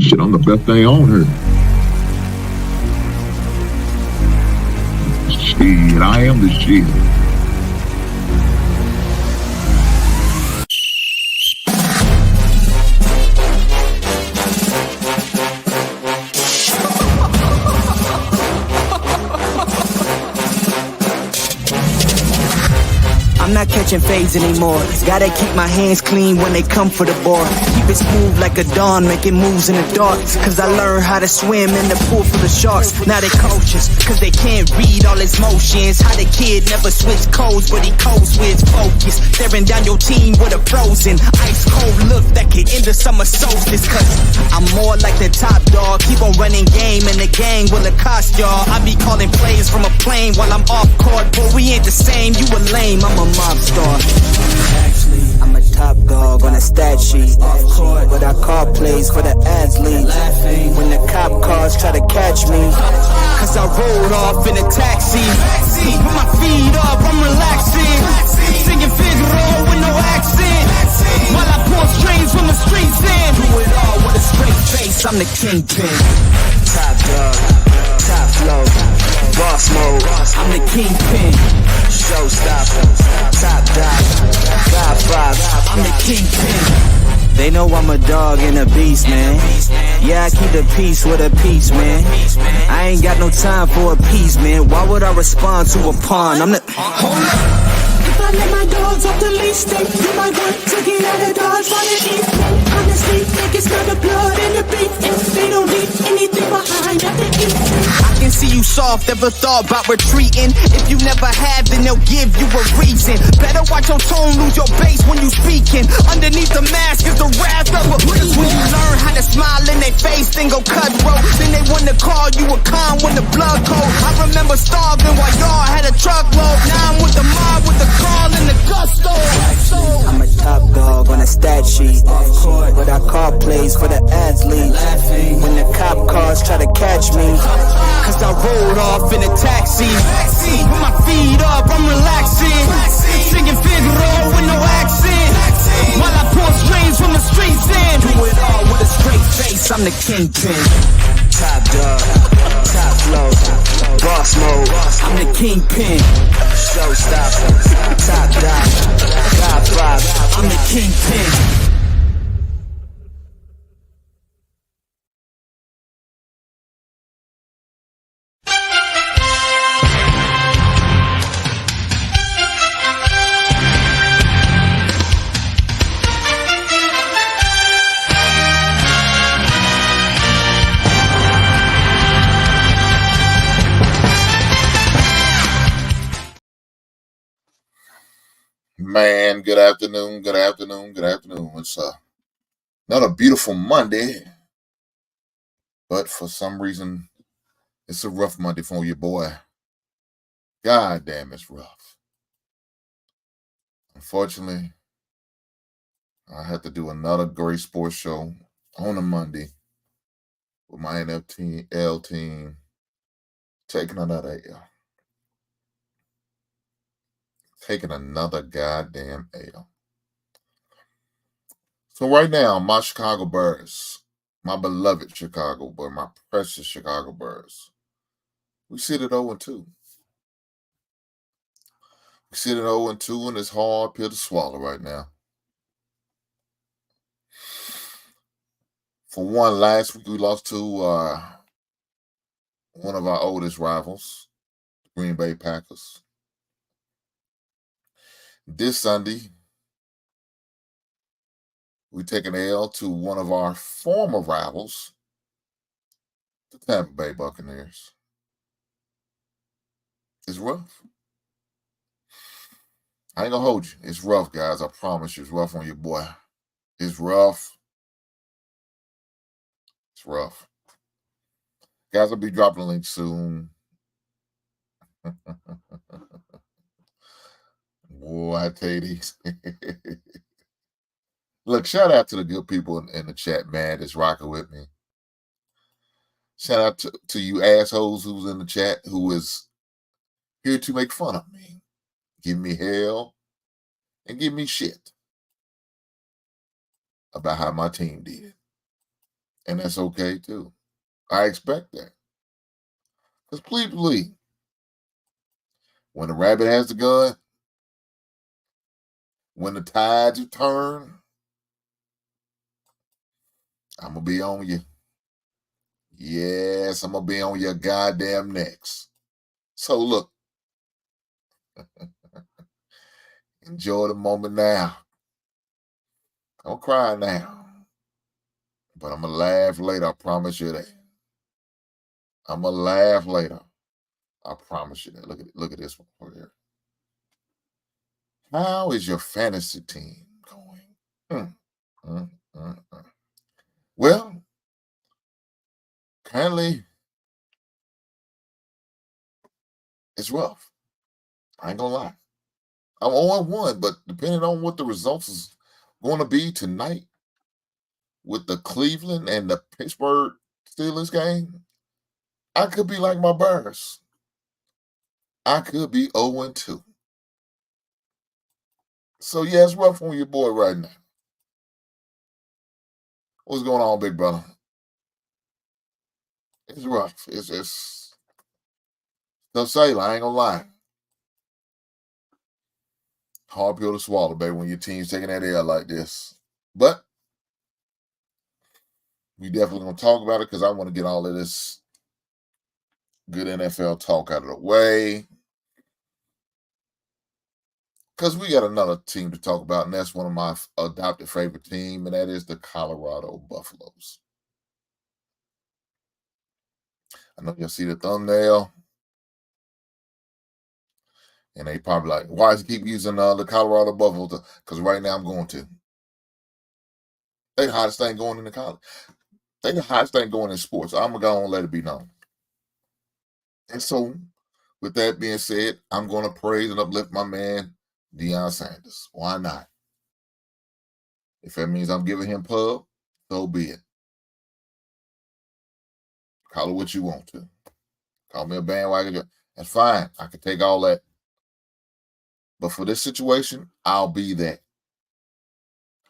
Shit, I'm the best thing on her. Shit, I am the shit. I'm not catching fades anymore. Gotta keep my hands clean when they come for the board. Keep it smooth like a dawn, making moves in the dark. Cause I learned how to swim in the pool full of sharks. Now they cautious, cause they can't read all his motions. How the kid never switched codes, but he codes with focus. Staring down your team with a frozen, ice cold look that could end the summer solstice. Cause I'm more like the top dog. Keep on running game and the gang will accost y'all. I be calling plays from a plane while I'm off court. But we ain't the same, you a lame, I'm a mob star. Actually, I'm a top dog on a stat sheet. Off court, but I call plays for the athletes. When the cop cars try to catch me, cause I rolled off in a taxi. Put my feet up, I'm relaxing. Singing Figaro with no accent. While I pour strings from the streets in. Do it all with a straight face, I'm the kingpin. Top dog, top flow, boss mode. I'm the kingpin. Showstopper, top dog, top five. I'm the kingpin. They know I'm a dog and a beast, man. Yeah, I keep the peace with a peace, man. I ain't got no time for a peace, man. Why would I respond to a pawn? I'm the... Hold up. If I let my dogs off the leash, they do my work to get out of Dodge while it is. Honestly, think it's not the blood and the beef. If they don't leave anything behind at the east. I can see you soft, ever thought about retreating. If you never have, then they'll give you a reason. Better watch your tone, lose your bass when you speaking. Underneath the mask is the wrath of a beast. When you learn how to smile in their face, then go cutthroat. Then they wanna call you a con when the blood cold. I remember starving while y'all had a truckload. Now I'm with the mob with the call and the gusto. I'm a top dog on a stat sheet. But I call plays for the athletes. When the cop cars try to catch me, cause I rolled off in a taxi. Put my feet up, I'm relaxing. Singing Figaro with no accent. While I pour strings from the streets in. Do it all with a straight face, I'm the kingpin. Top dog, top flow, boss mode. I'm the kingpin. Showstopper, top dog, top five. I'm the kingpin. Man, good afternoon. It's another beautiful Monday, but for some reason, it's a rough Monday for your boy. God damn, it's rough. Unfortunately, I had to do another great sports show on a Monday with my NFL team taking another L. Taking another goddamn L. So right now, my Chicago Bears, my beloved Chicago Bears, my precious Chicago Bears, we sit at 0-2. We sit at 0-2, and it's hard pill to swallow right now. For one, last week we lost to one of our oldest rivals, Green Bay Packers. This Sunday, we take an L to one of our former rivals, the Tampa Bay Buccaneers. It's rough. I ain't gonna hold you. It's rough, guys. I promise you, it's rough on your boy. It's rough. It's rough. Guys, I'll be dropping a link soon. Boy, I tell you these. Look, shout out to the good people in the chat, man, that's rocking with me. Shout out to you assholes who's in the chat who is here to make fun of me, give me hell, and give me shit about how my team did. And that's okay too. I expect that. Because please believe, when the rabbit has the gun, when the tides turn, I'm going to be on you. Yes, I'm going to be on your goddamn necks. So look, enjoy the moment now. Don't cry now. But I'm going to laugh later. I promise you that. I'm going to laugh later. I promise you that. Look at this one over here. How is your fantasy team going? Well, currently, it's rough. I ain't gonna lie. I'm 0-1, but depending on what the results is going to be tonight with the Cleveland and the Pittsburgh Steelers game, I could be like my Bears. I could be 0-2. So yeah, it's rough on your boy right now. What's going on, big brother? It's rough. It's no sailor. I ain't gonna lie. Hard pill to swallow, baby, when your team's taking that L like this. But we definitely gonna talk about it because I want to get all of this good NFL talk out of the way. Because we got another team to talk about, and that's one of my adopted favorite team, and that is the Colorado Buffaloes. I know you'll see the thumbnail, and they probably like, why does he keep using the Colorado Buffaloes? Because right now I'm going to. They the hottest thing going in the college. They the hottest thing going in sports. I'm going to go and let it be known. And so, with that being said, I'm going to praise and uplift my man, Deion Sanders. Why not? If that means I'm giving him pub, so be it. Call it what you want to. Call me a bandwagon. That's fine. I can take all that. But for this situation, I'll be that.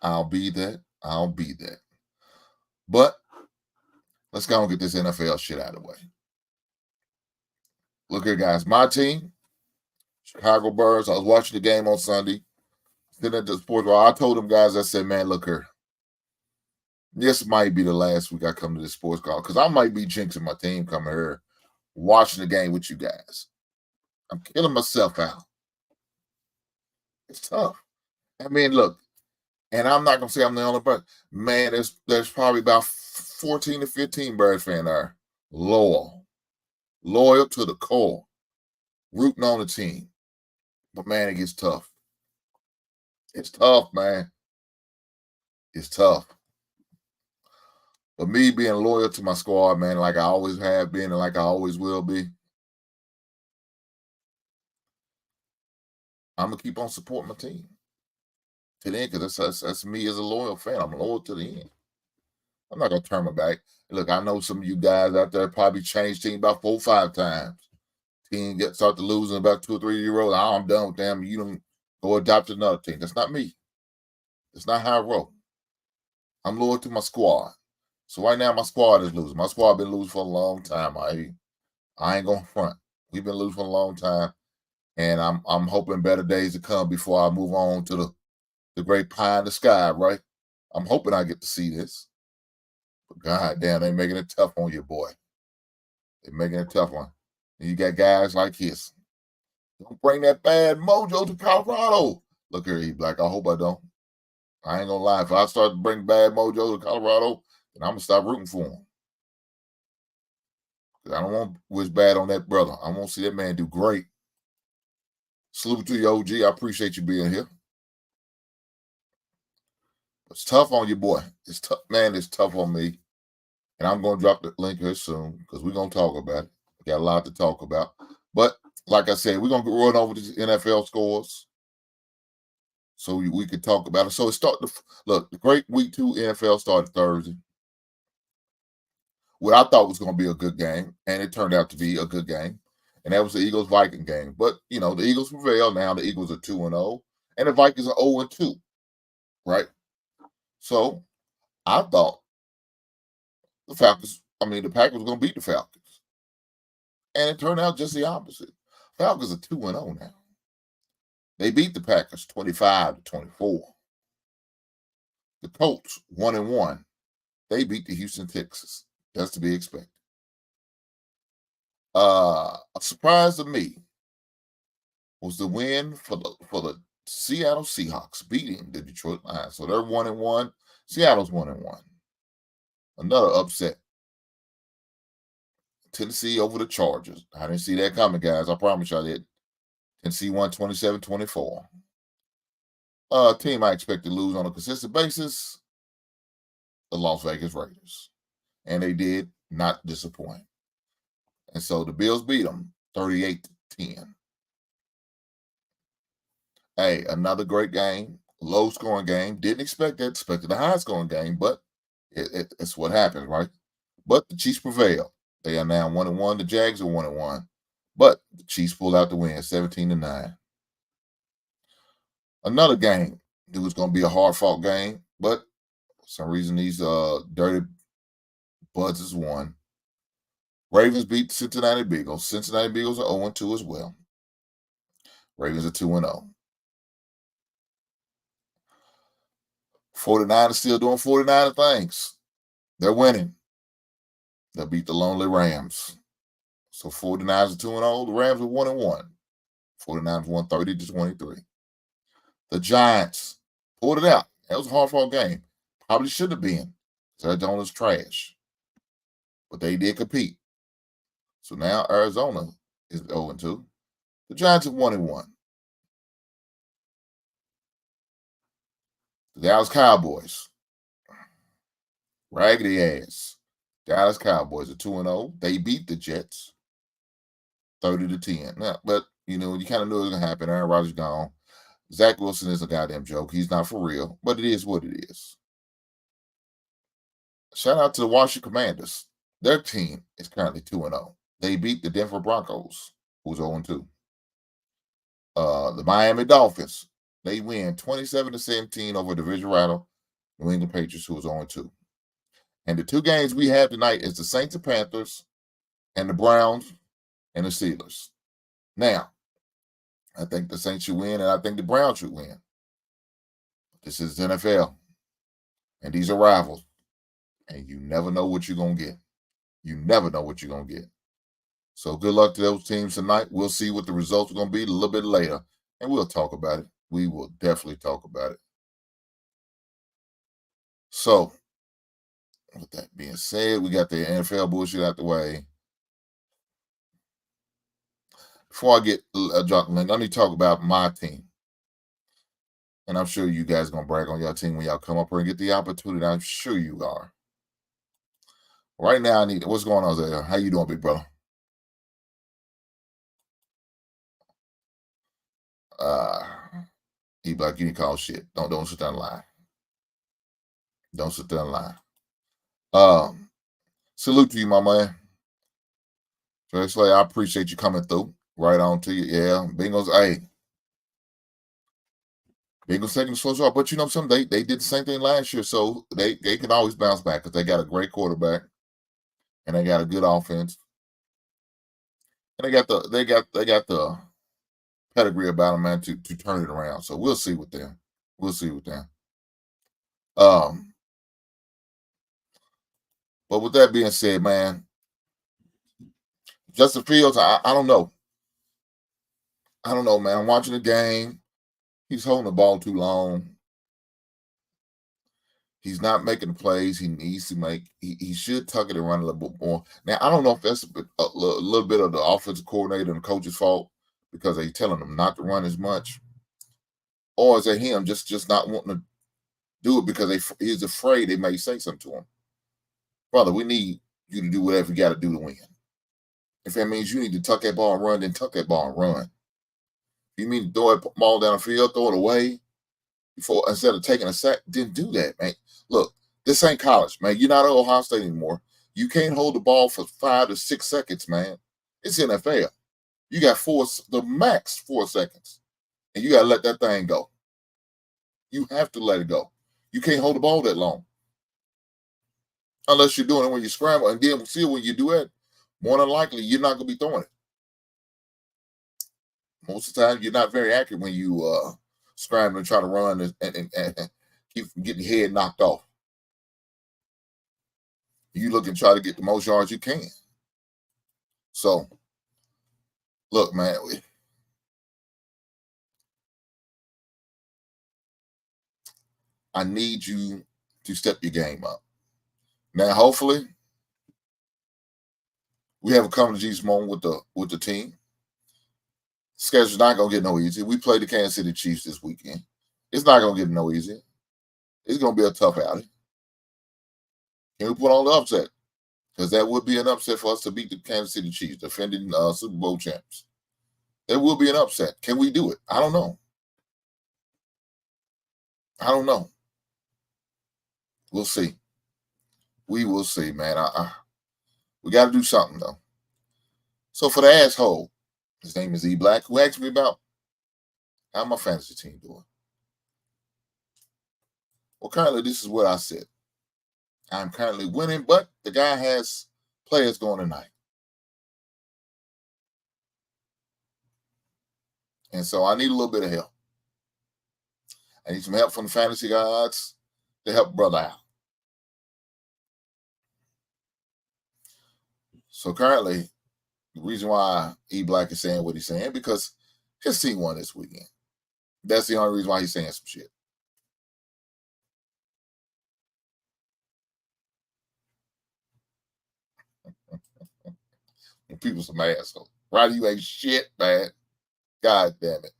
I'll be that. I'll be that. But let's go and get this NFL shit out of the way. Look here, guys. My team, Chicago Bears. I was watching the game on Sunday. Sitting at the sports bar. I told them guys, I said, man, look here. This might be the last week I come to this sports call because I might be jinxing my team coming here, watching the game with you guys. I'm killing myself out. It's tough. I mean, look, and I'm not gonna say I'm the only person. Man, there's probably about 14 to 15 Bears fans there. Loyal to the core, rooting on the team. But man, it gets tough. It's tough, man. It's tough. But me being loyal to my squad, man, like I always have been and like I always will be, I'm gonna keep on supporting my team to the end because that's me as a loyal fan. I'm loyal to the end. I'm not gonna turn my back. Look, I know some of you guys out there probably changed team about 4 or 5 times. Team start to lose in about 2 or 3 years old. I'm done with them. You don't go adopt another team. That's not me. That's not how I roll. I'm loyal to my squad. So right now my squad is losing. My squad been losing for a long time. I ain't gonna front. We've been losing for a long time. And I'm hoping better days to come before I move on to the great pie in the sky, right? I'm hoping I get to see this. But God damn, they making it tough on you, boy. They're making it tough on. And you got guys like his. Don't bring that bad mojo to Colorado. Look here, E-Black. I hope I don't. I ain't gonna lie. If I start to bring bad mojo to Colorado, then I'm gonna stop rooting for him. I don't want to wish bad on that brother. I want to see that man do great. Salute to you, OG. I appreciate you being here. It's tough on you, boy. It's tough, man. It's tough on me. And I'm going to drop the link here soon because we're going to talk about it. We got a lot to talk about. But like I said, we're going to run over the NFL scores so we could talk about it. So it started. Look, the great week 2 NFL started Thursday. What I thought was going to be a good game, and it turned out to be a good game. And that was the Eagles-Viking game. But, you know, the Eagles prevailed. Now the Eagles are 2-0, and the Vikings are 0-2, right? So I thought the Packers were going to beat the Falcons. And it turned out just the opposite. Falcons are 2-0 now. They beat the Packers 25-24. The Colts 1-1. They beat the Houston Texans. That's to be expected. A surprise to me was the win for the Seattle Seahawks beating the Detroit Lions. So they're 1-1. Seattle's 1-1. Another upset. Tennessee over the Chargers. I didn't see that coming, guys. I promise you I did. Tennessee won 27-24. Team I expect to lose on a consistent basis, the Las Vegas Raiders. And they did not disappoint. And so the Bills beat them 38-10. Hey, another great game, low-scoring game. Didn't expect that. Expected a high-scoring game, but it's what happens, right? But the Chiefs prevailed. They are now 1-1. The Jags are 1-1. But the Chiefs pulled out the win, 17-9. Another game. It was going to be a hard-fought game, but for some reason these dirty buzzers won. Ravens beat Cincinnati Bengals. Cincinnati Bengals are 0-2 as well. Ravens are 2-0. 49ers still doing 49er things. They're winning. They beat the lonely Rams. So 49ers are 2-0. The Rams are 1-1. 49ers won 30-23. The Giants pulled it out. That was a hard-fought game. Probably should have been. Arizona's trash. But they did compete. So now Arizona is 0-2. The Giants are 1-1. The Dallas Cowboys. Raggedy ass. Dallas Cowboys are 2-0. They beat the Jets 30-10. Now, but, you kind of knew it was going to happen. Aaron Rodgers gone. Zach Wilson is a goddamn joke. He's not for real, but it is what it is. Shout out to the Washington Commanders. Their team is currently 2-0. They beat the Denver Broncos, who's 0-2. The Miami Dolphins, they win 27-17 over division rival New England Patriots, who was 0-2. And the two games we have tonight is the Saints and Panthers and the Browns and the Steelers. Now, I think the Saints should win, and I think the Browns should win. This is NFL, and these are rivals, and you never know what you're going to get. You never know what you're going to get. So good luck to those teams tonight. We'll see what the results are going to be a little bit later, and we'll talk about it. We will definitely talk about it. So, with that being said, we got the NFL bullshit out the way. Before I get dropped, let me talk about my team. And I'm sure you guys are going to brag on your team when y'all come up here and get the opportunity. I'm sure you are. Right now, what's going on, Isaiah? How you doing, big brother? He like, you need to call shit. Don't sit there and lie. Don't sit there and lie. Salute to you, my man. So it's like, I appreciate you coming through. Right on to you. Yeah. Bengals, hey. Bengals taking the slow start. But you know something? They did the same thing last year. So they can always bounce back because they got a great quarterback. And they got a good offense. And they got the pedigree about them, man, to turn it around. So we'll see with them. We'll see with them. But with that being said, man, Justin Fields, I don't know. I don't know, man. I'm watching the game. He's holding the ball too long. He's not making the plays he needs to make. He should tuck it and run a little bit more. Now, I don't know if that's a little bit of the offensive coordinator and the coach's fault because they're telling him not to run as much. Or is it him just not wanting to do it because he's afraid they may say something to him? Brother, we need you to do whatever you got to do to win. If that means you need to tuck that ball and run, then tuck that ball and run. If you mean to throw that ball down the field, throw it away instead of taking a sack, then do that, man. Look, this ain't college, man. You're not at Ohio State anymore. You can't hold the ball for 5 to 6 seconds, man. It's NFL. You got the max 4 seconds, and you got to let that thing go. You have to let it go. You can't hold the ball that long. unless you're doing it when you scramble. And then see, when you do it, more than likely you're not going to be throwing it. Most of the time, you're not very accurate when you scramble and try to run and keep getting your head knocked off. You look and try to get the most yards you can. So, look, man, I need you to step your game up. Now, hopefully, we have a coming to Jesus moment with the team. Schedule's not gonna get no easy. We play the Kansas City Chiefs this weekend. It's not gonna get no easy. It's gonna be a tough outing. Can we put on the upset? Because that would be an upset for us to beat the Kansas City Chiefs, defending Super Bowl champs. There will be an upset. Can we do it? I don't know. We'll see. We will see, man. We got to do something, though. So for the asshole, his name is E Black, who asked me about how my fantasy team doing. Well, currently, this is what I said. I'm currently winning, but the guy has players going tonight. And so I need a little bit of help. I need some help from the fantasy gods to help brother out. So currently, the reason why E Black is saying what he's saying, because his team won this weekend. That's the only reason why he's saying some shit. And people some assholes. Roddy, you ain't shit, man. God damn it.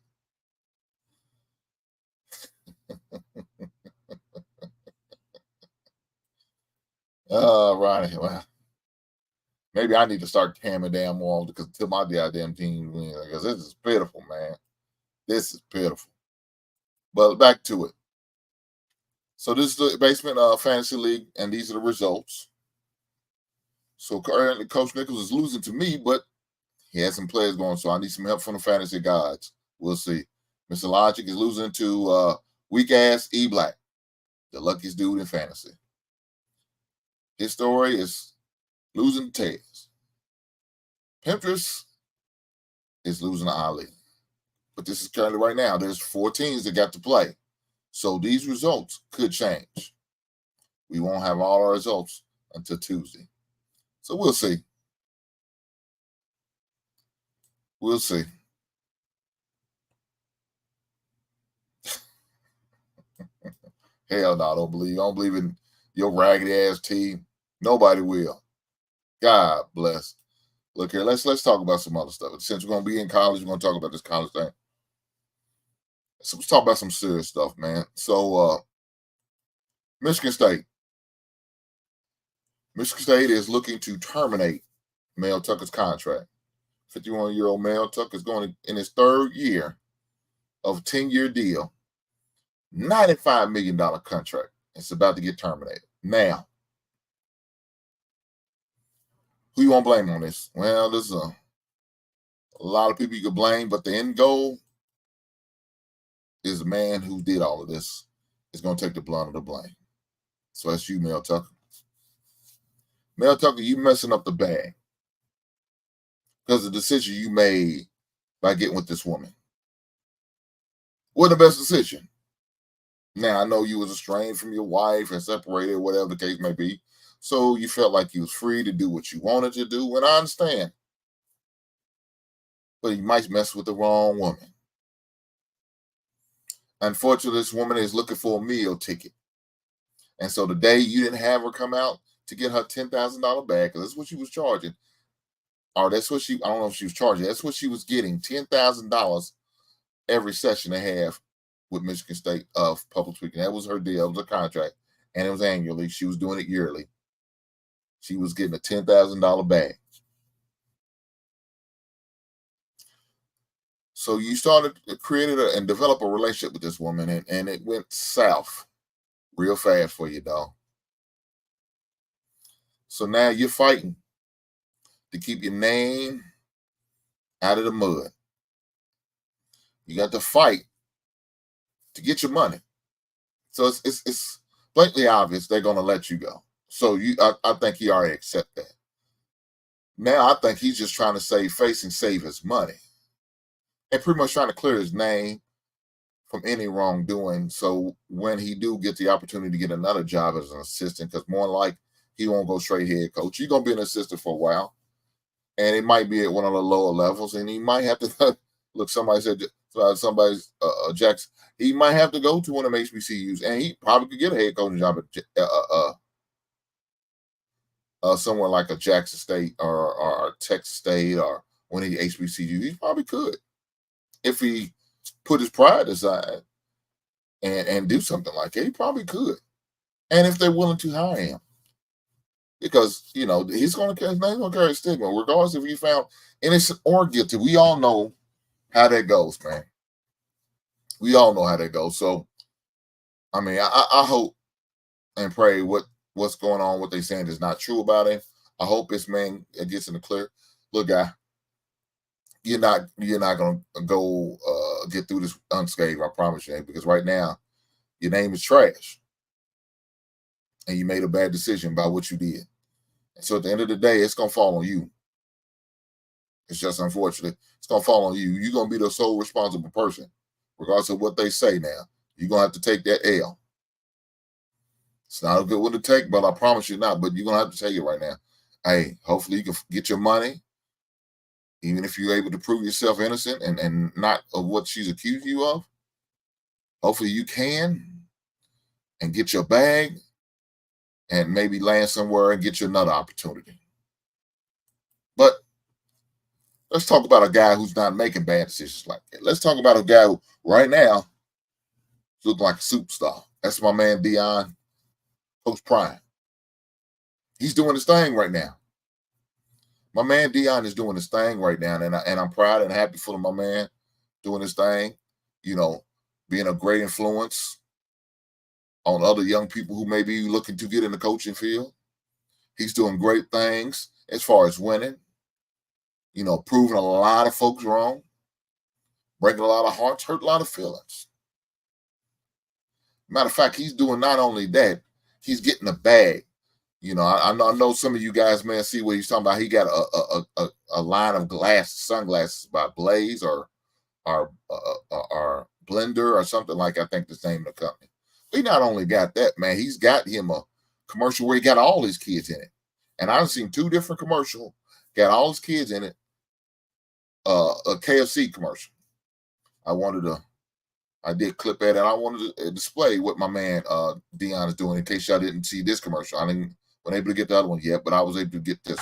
Ronnie, well, maybe I need to start hammering down more because to my goddamn team win, because this is pitiful, man. This is pitiful. But back to it. So this is the Basement Fantasy League, and these are the results. So currently, Coach Nichols is losing to me, but he has some players going, so I need some help from the fantasy gods. We'll see. Mr. Logic is losing to weak-ass E Black, the luckiest dude in fantasy. His story is losing to Tez. Pinterest is losing to Ali. But this is currently right now. There's 4 teams that got to play. So these results could change. We won't have all our results until Tuesday. So we'll see. We'll see. Hell no, I don't believe in your raggedy ass team. Nobody will. God bless. Look here, let's talk about some other stuff. Since we're gonna be in college, we're gonna talk about this college thing. So let's talk about some serious stuff, man. So Michigan State. Michigan State is looking to terminate Mel Tucker's contract. 51-year-old Mel Tucker is going in his 3rd year of a 10-year deal. $95 million contract. It's about to get terminated. Now, who you want to blame on this? Well, there's a lot of people you could blame, but the end goal is the man who did all of this is going to take the brunt of the blame. So that's you, Mel Tucker. Mel Tucker, you messing up the bag because of the decision you made by getting with this woman. Wasn't the best decision. Now, I know you was estranged from your wife and separated, whatever the case may be. So you felt like you was free to do what you wanted to do, and I understand. But you might mess with the wrong woman. Unfortunately, this woman is looking for a meal ticket. And so the day you didn't have her come out to get her $10,000 bag, because that's what she was charging, or that's what I don't know if she was charging, that's what she was getting, $10,000 every session they have with Michigan State of public speaking. That was her deal. It was a contract, and it was annually. She was doing it yearly. She was getting a $10,000 bag. So you created and developed a relationship with this woman, and it went south real fast for you, dog. So now you're fighting to keep your name out of the mud. You got to fight to get your money. So it's blatantly obvious they're going to let you go. So I think he already accept that. Now I think he's just trying to save face and save his money, and pretty much trying to clear his name from any wrongdoing. So when he do get the opportunity to get another job as an assistant, because more like he won't go straight head coach. He's gonna be an assistant for a while, and it might be at one of the lower levels, and he might have to look. Somebody said somebody's Jackson. He might have to go to one of them HBCUs, and he probably could get a head coaching job at somewhere like a Jackson State or Texas State or one of the HBCUs. He probably could if he put his pride aside and do something like that. He probably could, and if they're willing to hire him, because he's going to his name's going to carry a stigma, regardless if he found innocent or guilty. We all know how that goes, man. We all know how that goes. So, I mean, I hope and pray what's going on, what they're saying is not true about him. I hope this man gets in the clear. Look, guy, you're not gonna go get through this unscathed. I promise you, because right now your name is trash, and you made a bad decision by what you did. And so at the end of the day, it's gonna fall on you. It's just unfortunate. It's gonna fall on you. You're gonna be the sole responsible person, regardless of what they say. Now you're gonna have to take that L. It's not a good one to take, but I promise you not. But you're going to have to take it right now. Hey, hopefully you can get your money, even if you're able to prove yourself innocent and not of what she's accused you of. Hopefully you can and get your bag and maybe land somewhere and get you another opportunity. But let's talk about a guy who's not making bad decisions like that. Let's talk about a guy who right now looks like a superstar. That's my man, Deion. Coach Prime. He's doing his thing right now. My man Deion is doing his thing right now, and I'm proud and happy for my man doing his thing. Being a great influence on other young people who may be looking to get in the coaching field. He's doing great things as far as winning. Proving a lot of folks wrong, breaking a lot of hearts, hurt a lot of feelings. Matter of fact, he's doing not only that. He's getting a bag. I know some of you guys may see what he's talking about. He got a line of sunglasses by Blaze or Blender or something like, I think the name of the company. He not only got that, man, he's got him a commercial where he got all his kids in it. And I've seen 2 different commercials, got all his kids in it. A KFC commercial. I did clip at it. I wanted to display what my man Deion is doing in case y'all didn't see this commercial. I wasn't able to get the other one yet, but I was able to get this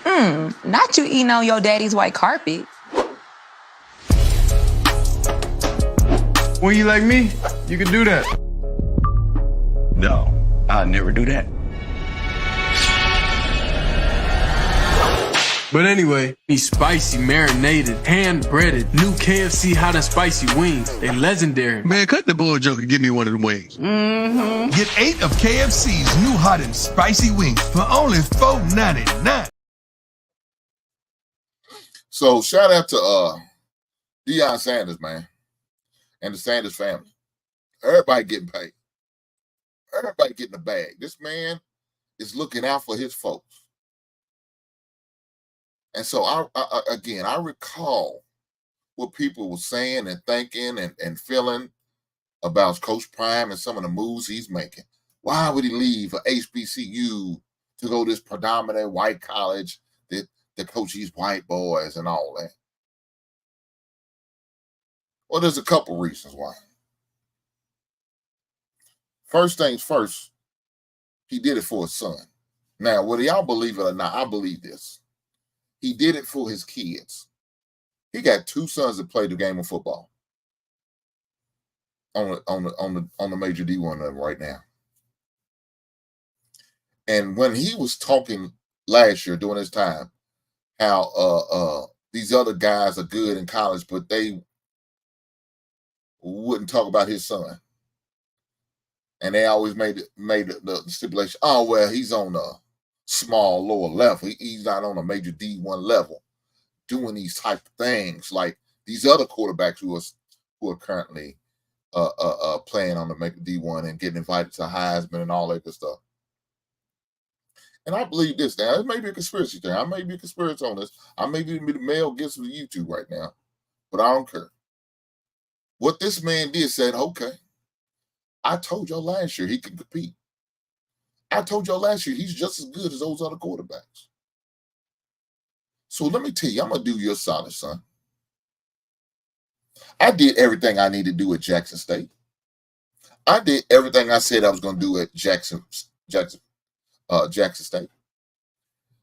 one. Not you eating on your daddy's white carpet. When you like me, you can do that. No, I'll never do that. But anyway, these spicy, marinated, hand-breaded, new KFC hot and spicy wings. They legendary. Man, cut the bull joke and give me one of the wings. Get 8 of KFC's new hot and spicy wings for only $4.99. So shout out to Deion Sanders, man, and the Sanders family. Everybody getting paid. Everybody getting a bag. This man is looking out for his folks. And so I recall what people were saying and thinking and feeling about Coach Prime and some of the moves he's making. Why would he leave a HBCU to go to this predominant white college that coach these white boys and all that? Well, there's a couple reasons why. First things first, he did it for his son. Now, whether y'all believe it or not, I believe this. He did it for his kids. He got 2 sons that play the game of football on the major D1 level right now. And when he was talking last year during his time, how these other guys are good in college, but they wouldn't talk about his son, and they always made the stipulation, oh well, he's on a small lower level. He's not on a major D1 level doing these type of things like these other quarterbacks who are currently playing on the D1 and getting invited to Heisman and all that good stuff. And I believe this now. It may be a conspiracy thing. I may be a conspiracy on this. I may be the male gets with YouTube right now, but I don't care. What this man did said, okay, I told y'all last year he could compete. I told y'all last year he's just as good as those other quarterbacks. So let me tell you, I'm going to do you a solid, son. I did everything I needed to do at Jackson State. I did everything I said I was going to do at Jackson State.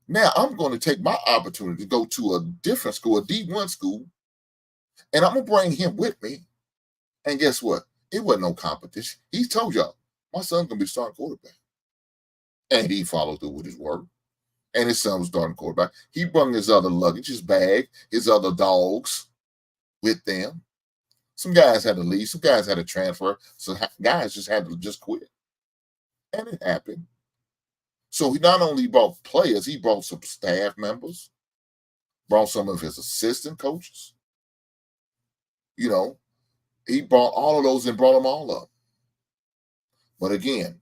Now I'm going to take my opportunity to go to a different school, a D1 school, and I'm going to bring him with me. And guess what? It wasn't no competition. He told y'all, my son's going to be starting quarterback. And he followed through with his word. And his son was starting quarterback. He brought his other luggage, his bag, his other dogs with them. Some guys had to leave. Some guys had to transfer. So guys just had to just quit. And it happened. So he not only brought players, he brought some staff members, brought some of his assistant coaches. You know, he brought all of those and brought them all up. But again,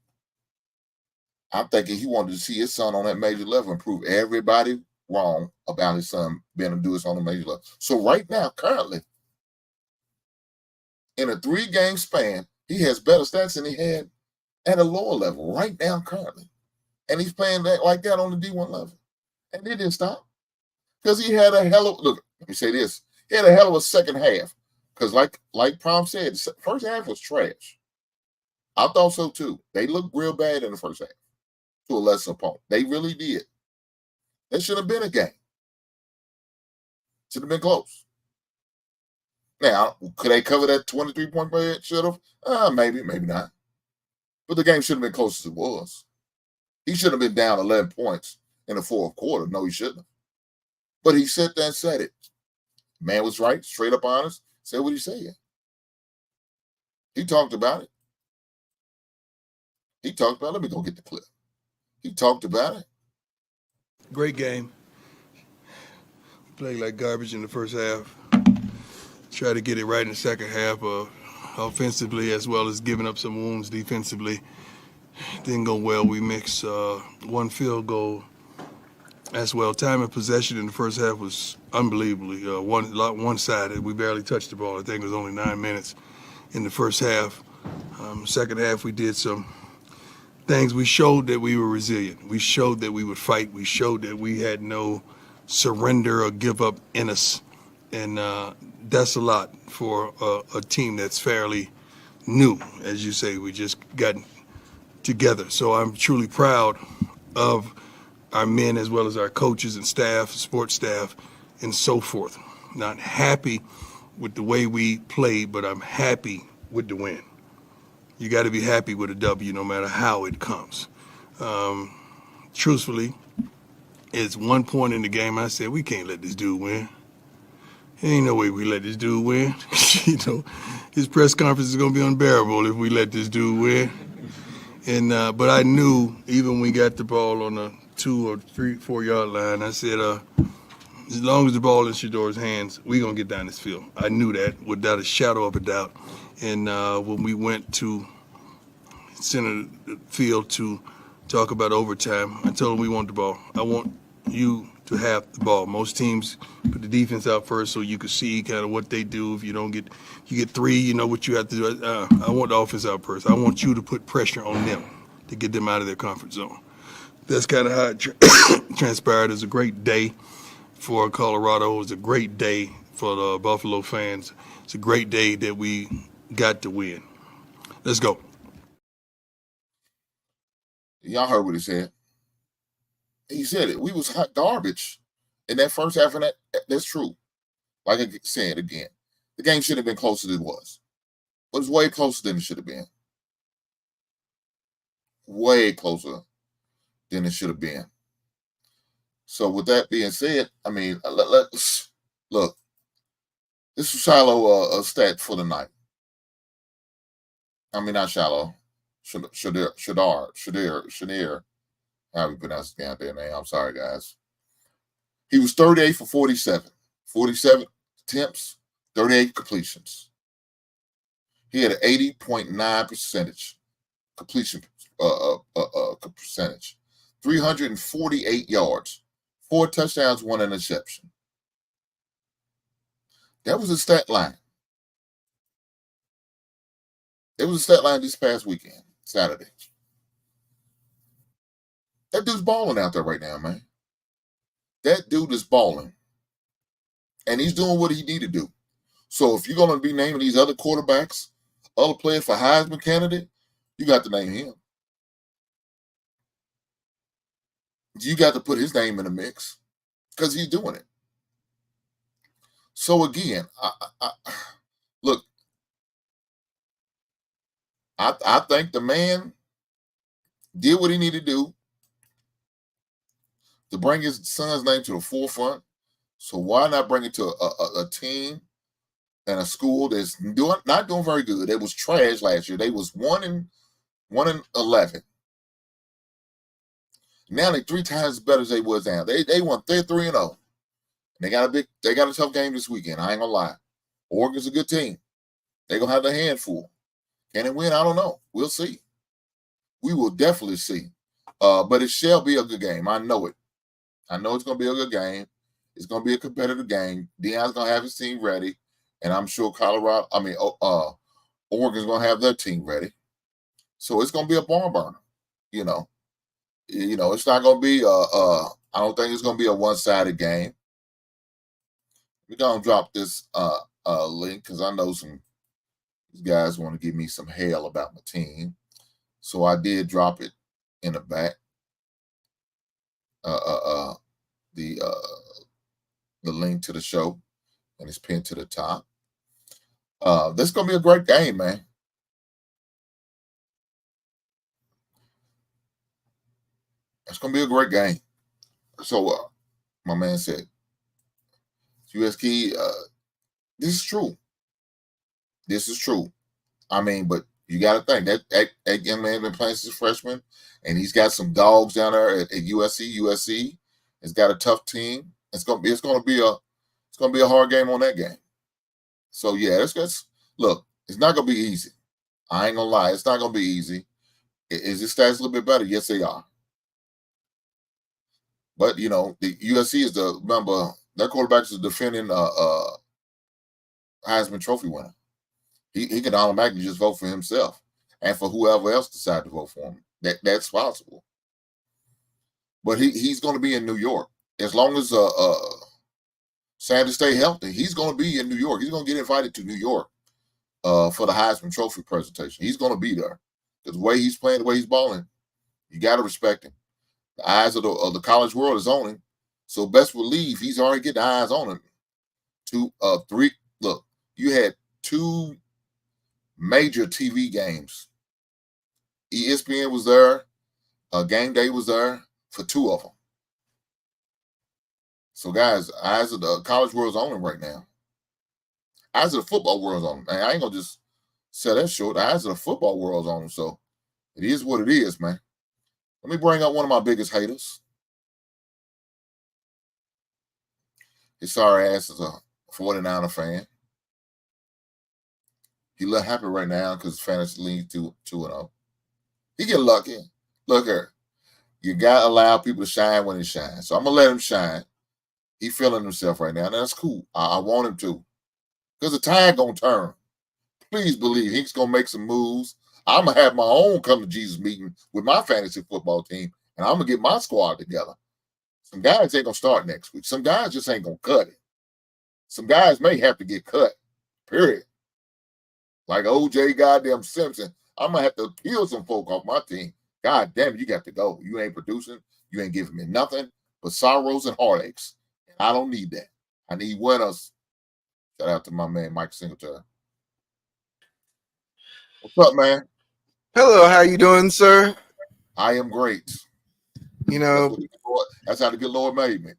I'm thinking he wanted to see his son on that major level and prove everybody wrong about his son being able to do this on a major level. So right now, currently, in a 3-game span, he has better stats than he had at a lower level right now currently. And he's playing that like that on the D1 level. And it didn't stop. Because he had a hell of, look, let me say this. He had a hell of a second half. Because like Prom said, the first half was trash. I thought so too. They looked real bad in the first half to a lesser opponent. They really did. That should have been a game. Should have been close. Now, could they cover that 23-point play? Should have? Maybe, maybe not. But the game should have been close as it was. He should have been down 11 points in the fourth quarter. No, he shouldn't have. But he sat there and said it. Man was right, straight up honest, said what he said. He talked about it. He talked about it. Let me go get the clip. He talked about it. Great game. Played like garbage in the first half. Try to get it right in the second half, offensively as well as giving up some wounds defensively. Didn't go well. We mixed one field goal as well. Time of possession in the first half was unbelievably one-sided. We barely touched the ball. I think it was only 9 minutes in the first half. Second half, we did some things. We showed that we were resilient. We showed that we would fight. We showed that we had no surrender or give up in us. And that's a lot for a team that's fairly new. As you say, we just got together. So I'm truly proud of our men as well as our coaches and staff, sports staff, and so forth. Not happy with the way we played, but I'm happy with the win. You got to be happy with a W no matter how it comes. Truthfully, it's one point in the game I said, we can't let this dude win. Ain't no way we let this dude win. You know, his press conference is going to be unbearable if we let this dude win. And but I knew even when we got the ball on the 2 or 3, 4 yard line, I said, as long as the ball in Shedeur's hands, we're going to get down this field. I knew that without a shadow of a doubt. And when we went to center the field to talk about overtime, I told him we want the ball. I want you to have the ball. Most teams put the defense out first so you can see kind of what they do. If you don't get, you get 3, you know what you have to do. I want the offense out first. I want you to put pressure on them to get them out of their comfort zone. That's kind of how it transpired. It was a great day for Colorado. It was a great day for the Buffalo fans. It's a great day that we got to win. Let's go. Y'all heard what he said. He said it. We was hot garbage in that first half, and that's true. Like I said again, the game should have been closer than it was. But it's way closer than it should have been. Way closer than it should have been. So with that being said, I mean, let's look. This was Shiloh a stat for the night. I mean, not Shiloh. Shadir. How we pronounce his goddamn name? I'm sorry, guys. He was 38 for 47. 47 attempts, 38 completions. He had an 80.9% completion percentage, 348 yards, 4 touchdowns, 1 interception. That was his stat line. It was a stat line this past weekend, Saturday. That dude's balling out there right now, man. That dude is balling. And he's doing what he need to do. So if you're going to be naming these other quarterbacks, other players for Heisman candidate, you got to name him. You got to put his name in the mix because he's doing it. So again, look, I think the man did what he needed to do to bring his son's name to the forefront. So why not bring it to a team and a school that's not doing very good? They was trash last year. They was 1-11. Now they 3 times better as they was now. They won 3-0. They got a tough game this weekend. I ain't gonna lie. Oregon's a good team. They're gonna have their hand full. Can they win? I don't know. We'll see. We will definitely see. But it shall be a good game. I know it. I know it's gonna be a good game. It's gonna be a competitive game. Deion's gonna have his team ready, and I'm sure Oregon's gonna have their team ready. So it's gonna be a barn burner. You know, it's not gonna be I don't think it's gonna be a one-sided game. We're gonna drop this link because I know some guys want to give me some hell about my team. So I did drop it in the back. The link to the show, and it's pinned to the top. This is gonna be a great game, man. It's gonna be a great game. So my man said, US Key, this is true. This is true. I mean, but you got to think that young man been playing since freshman, and he's got some dogs down there at USC. USC has got a tough team. It's gonna be a hard game on that game. So yeah, look. It's not gonna be easy. I ain't gonna lie. It's not gonna be easy. Is his stats a little bit better? Yes, they are. But the USC is remember their quarterback is the defending Heisman Trophy winner. He can automatically just vote for himself and for whoever else decides to vote for him. That's possible. But he's going to be in New York. As long as Sanders stay healthy, he's going to be in New York. He's going to get invited to New York for the Heisman Trophy presentation. He's going to be there. Because the way he's playing, the way he's balling, you got to respect him. The eyes of the college world is on him. So best believe he's already getting eyes on him. 3. Look, you had 2 major TV games. ESPN was there. Game Day was there for 2 of them. So, guys, eyes of the college world's on him right now. Eyes of the football world's on him. Man, I ain't going to just sell that short. The eyes of the football world's on him. So, it is what it is, man. Let me bring up one of my biggest haters. His sorry ass is a 49er fan. He look happy right now because fantasy league 2-0. He get lucky. Look here. You got to allow people to shine when they shine. So I'm going to let him shine. He feeling himself right now. And that's cool. I want him to. Because the tide going to turn. Please believe he's going to make some moves. I'm going to have my own come to Jesus meeting with my fantasy football team. And I'm going to get my squad together. Some guys ain't going to start next week. Some guys just ain't going to cut it. Some guys may have to get cut. Period. Like O.J. goddamn Simpson. I'm going to have to peel some folk off my team. God damn it, you got to go. You ain't producing. You ain't giving me nothing but sorrows and heartaches. And I don't need that. I need winners. Shout out to my man, Mike Singletary. What's up, man? Hello, how you doing, sir? I am great. That's how the good Lord made me.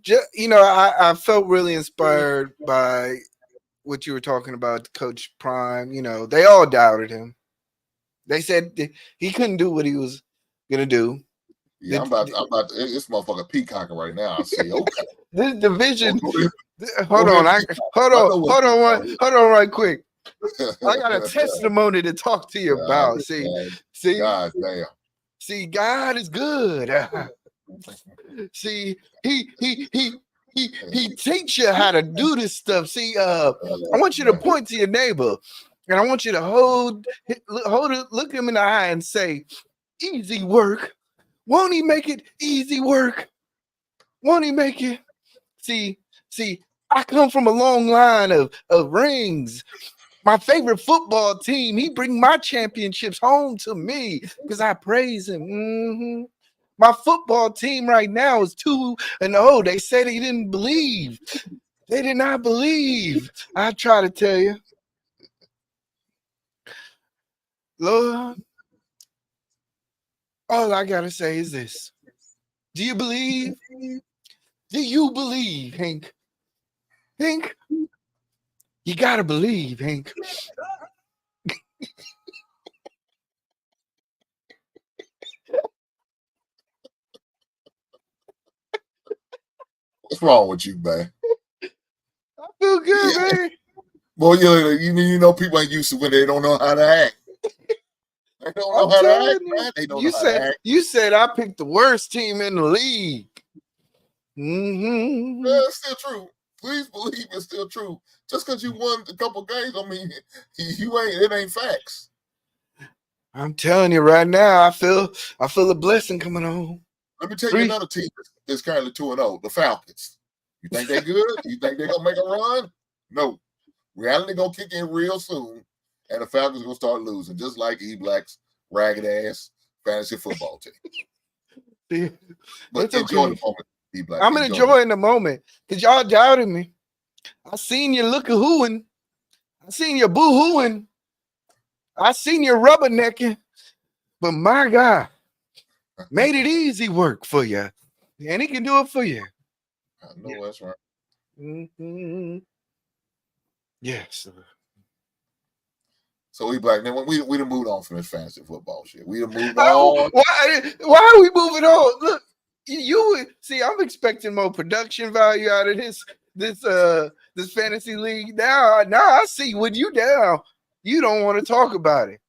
I felt really inspired by what you were talking about, Coach Prime. They all doubted him. They said he couldn't do what he was gonna do. Yeah, I'm about to this motherfucker peacocking right now. I see. Okay. This division. Hold on right quick. I got a testimony to talk to you about. See, God damn. See, God is good. See, he teach you how to do this stuff. See, I want you to point to your neighbor, and I want you to hold it, look him in the eye, and say, "Easy work. Won't he make it easy work? Won't he make it?" See, I come from a long line of rings. My favorite football team, he bring my championships home to me because I praise him. My football team right now is 2-0. They said he didn't believe. They did not believe. I try to tell you. Lord, all I got to say is this. Do you believe? Do you believe, Hank? Hank? You got to believe, Hank. What's wrong with you, man? I feel good, man. Well, you know, people ain't used to when they don't know how to act. They don't know how to act, man. They don't know how to act. You said I picked the worst team in the league. Yeah, it's still true. Please believe it's still true. Just because you won a couple games, I mean, it ain't facts. I'm telling you right now, I feel a blessing coming on. Let me tell you another team that's currently 2-0, the Falcons. You think they're good? You think they're gonna make a run? No. Reality gonna kick in real soon, and the Falcons gonna start losing, just like E-Black's ragged ass fantasy football team. But enjoy the moment, E-Black. I'm enjoying the moment because y'all doubted me. I seen you look-a-hooing. I seen you boo-hooing. I seen you rubbernecking. But my God, made it easy work for you. And he can do it for you. I know that's right. Yes. So E-Black, then we done moved on from this fantasy football shit. We done moved on. Why are we moving on? Look, you see, I'm expecting more production value out of this fantasy league. Now I see when you down, you don't want to talk about it.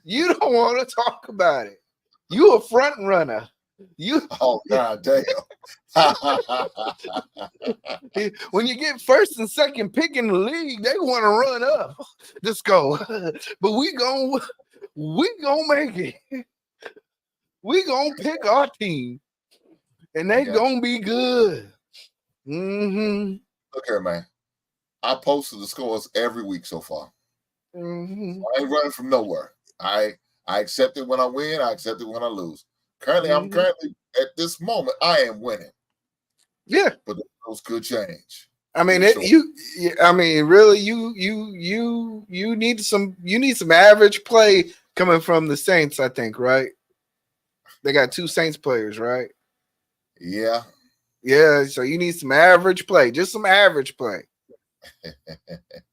You don't want to talk about it. You a front runner. Oh God damn. When you get first and second pick in the league, they want to run up. Let's go. But we gonna make it. We gonna pick our team, and they gonna be good. Look here, man. I posted the scores every week so far. I ain't running from nowhere. I accept it when I win. I accept it when I lose. Currently, I'm at this moment, I am winning. Yeah, but those could change. I mean, really, you need some average play coming from the Saints. I think, right? They got 2 Saints players, right? Yeah. So you need some average play, just some average play.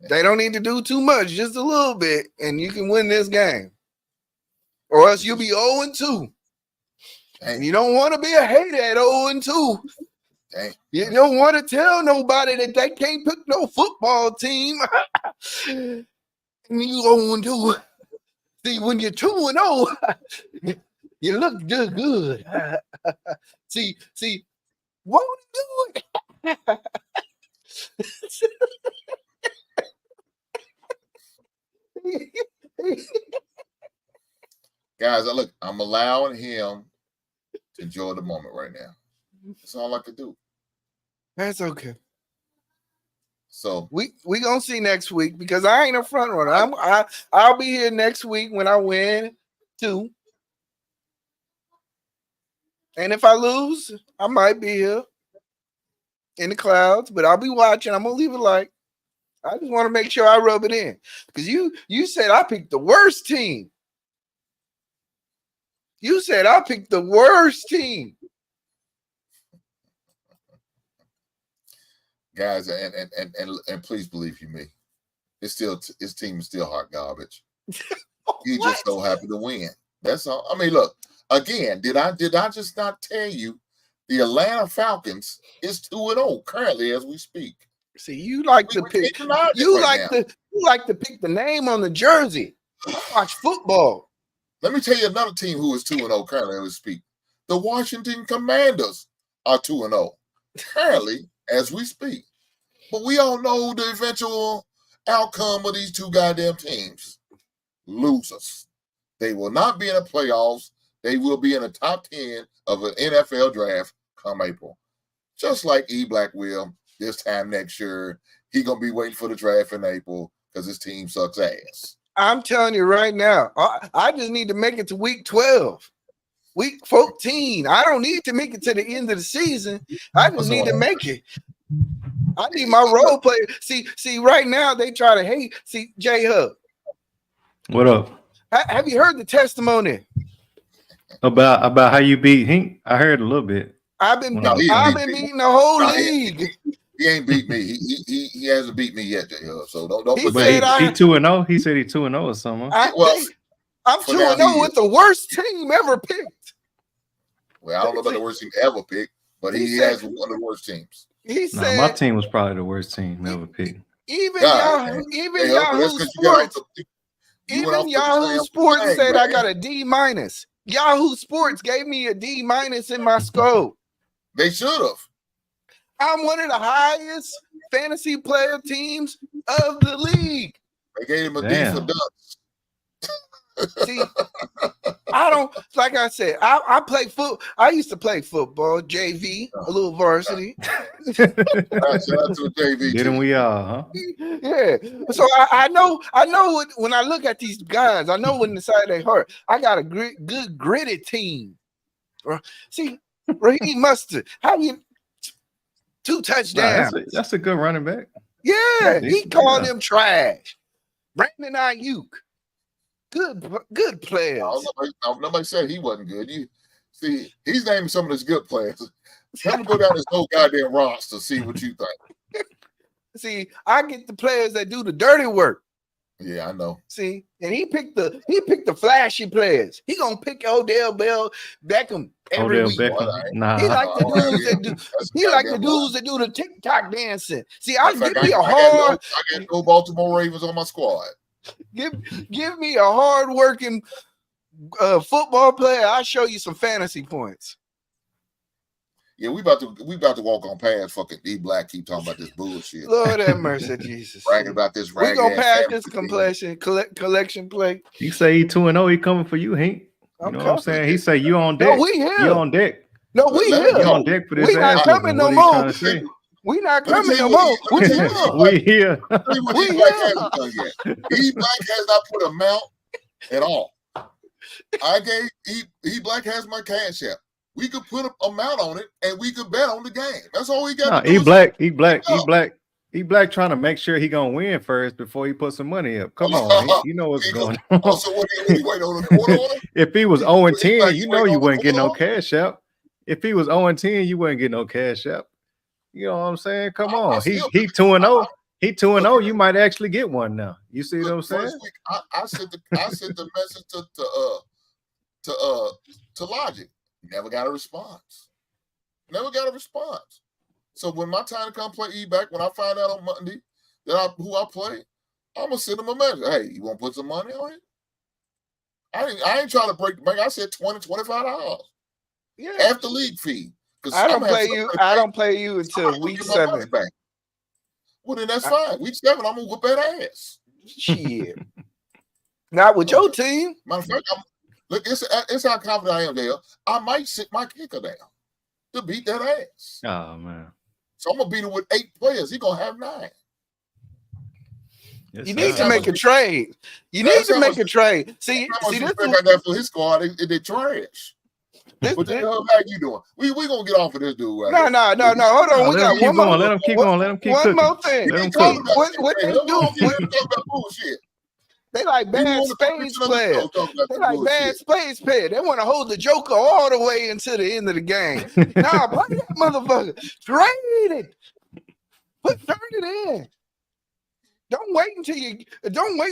They don't need to do too much, just a little bit, and you can win this game. Or else you'll be 0-2. And you don't want to be a hater at 0-2. Dang. You don't want to tell nobody that they can't pick no football team. And you 0-2. See, when you're 2-0, you look good. See, what are you doing? Guys, I'm allowing him to enjoy the moment right now. That's all I could do. That's okay. So we gonna see next week because I ain't a front runner. I'll be here next week when I win too. And if I lose, I might be here in the clouds, but I'll be watching. I'm gonna leave a like. I just want to make sure I rub it in because you said I picked the worst team. You said I picked the worst team. Guys, and please believe you me, his team is still hot garbage. He's just so happy to win. That's all. I mean, look, again, did I just not tell you the Atlanta Falcons is 2-0 currently as we speak? See, you like to pick. You like You like to pick the name on the jersey. Watch football. Let me tell you another team who is 2-0 currently as we speak. The Washington Commanders are 2-0 currently as we speak. But we all know the eventual outcome of these two goddamn teams. Losers. They will not be in the playoffs. They will be in the top 10 of an NFL draft come April. Just like E. Black will this time next year. He going to be waiting for the draft in April because his team sucks ass. I'm telling you right now, I just need to make it to week 12, week 14. I don't need to make it to the end of the season. I just need to make it. I need my role player. See, right now they try to hate. See, J-Hub. What up? Have you heard the testimony About how you beat Hink? I heard a little bit. I've been beating the whole league. He ain't beat me. He hasn't beat me yet, J-Hub. So don't. He Put said that. He 2-0. He said he 2-0 or something. I'm For now, 2-0 with the worst team ever picked. Well, I don't know about the worst team ever picked, but he has one of the worst teams. He said my team was probably the worst team ever picked. even God, Yahoo Sports said I got a D-. Yahoo Sports gave me a D- in my scope. They should have. I'm one of the highest fantasy player teams of the league. They gave him a D Damn. for ducks. See, I don't, like I said, I play foot. I used to play football, JV, a little varsity. Shout out to JV. Didn't we all, huh? Yeah. So I know when I look at these guys, I know when inside they hurt. I got a good gritted team. See, Raheem Mustard, how you 2 touchdowns? That's a good running back. Yeah, he called him trash. Brandon Ayuk. Good players. Nobody said he wasn't good. You see, he's naming some of his good players. Let me go down his whole goddamn roster to see what you think. See, I get the players that do the dirty work. Yeah, I know. See, and he picked the flashy players. He gonna pick Odell Beckham every week. Nah. He like the dudes that do. He like the dudes that do the TikTok dancing. See, I got no Baltimore Ravens on my squad. Give me a hard working football player. I'll show you some fantasy points. Yeah, we about to walk on past fucking D Black. Keep talking about this bullshit. Lord have mercy, Jesus. Bragging about this. We gonna pass this collection play. You say he 2-0. He coming for you, Hank. You know what I'm saying? He say you on deck. No, we here. You on deck. No, we here. You on deck for this. We not coming no more. We not coming no more. We here. We here. E Black has not put a mount at all. I gave E Black has my cash app. We could put a amount on it and we could bet on the game. That's all we got. E Black trying to make sure he gonna win first before he put some money up. Come on, you know what's going on. So what do you wait on the quarter order? If he was 0-10, you know you wouldn't get no cash out. If he was 0-10, you wouldn't get no cash out. You know what I'm saying? Come on. He 2-0. He 2-0. You might actually get one now. You see what I'm saying? First week, I sent the message to Logic. Never got a response. So when my time to come play E-Back, when I find out on Monday who I play, I'm gonna send him a message. Hey, you want to put some money on it? I ain't trying to break the bank. I said $20, $25. Yeah, after league fee. I don't play you until week 7. Well, then that's fine. Week 7, I'm gonna whoop that ass. Shit. Not with your team. Matter of fact, look, it's how confident I am, Dale. I might sit my kicker down to beat that ass. Oh man. So I'm gonna beat him with 8 players. He's gonna have 9. Yes, you need to make a trade. You need to make a trade. See this I got for his squad. They trash. What the hell are you doing? We gonna get off of this dude right No. Hold on. We got one more. Let him keep going. Let him keep one cooking. more thing. What they do? They like bad spades players. They like bad spades players. They want to hold the joker all the way until the end of the game. Nah, play that motherfucker. Trade it. Turn it in. Don't wait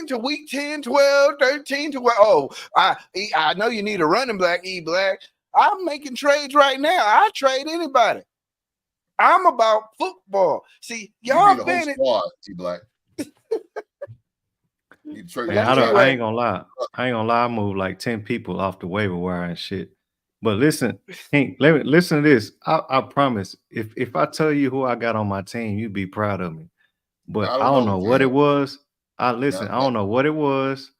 until week 10, 12, 13, 12. Oh, I know you need a running back, E Black. I'm making trades right now. I trade anybody. I'm about football. See, y'all been squad, E Black. You trade. Man, I ain't gonna lie. I moved like 10 people off the waiver wire and shit. But listen, Hank, listen to this. I promise. If I tell you who I got on my team, you'd be proud of me. But I don't know what it was. I don't know what it was.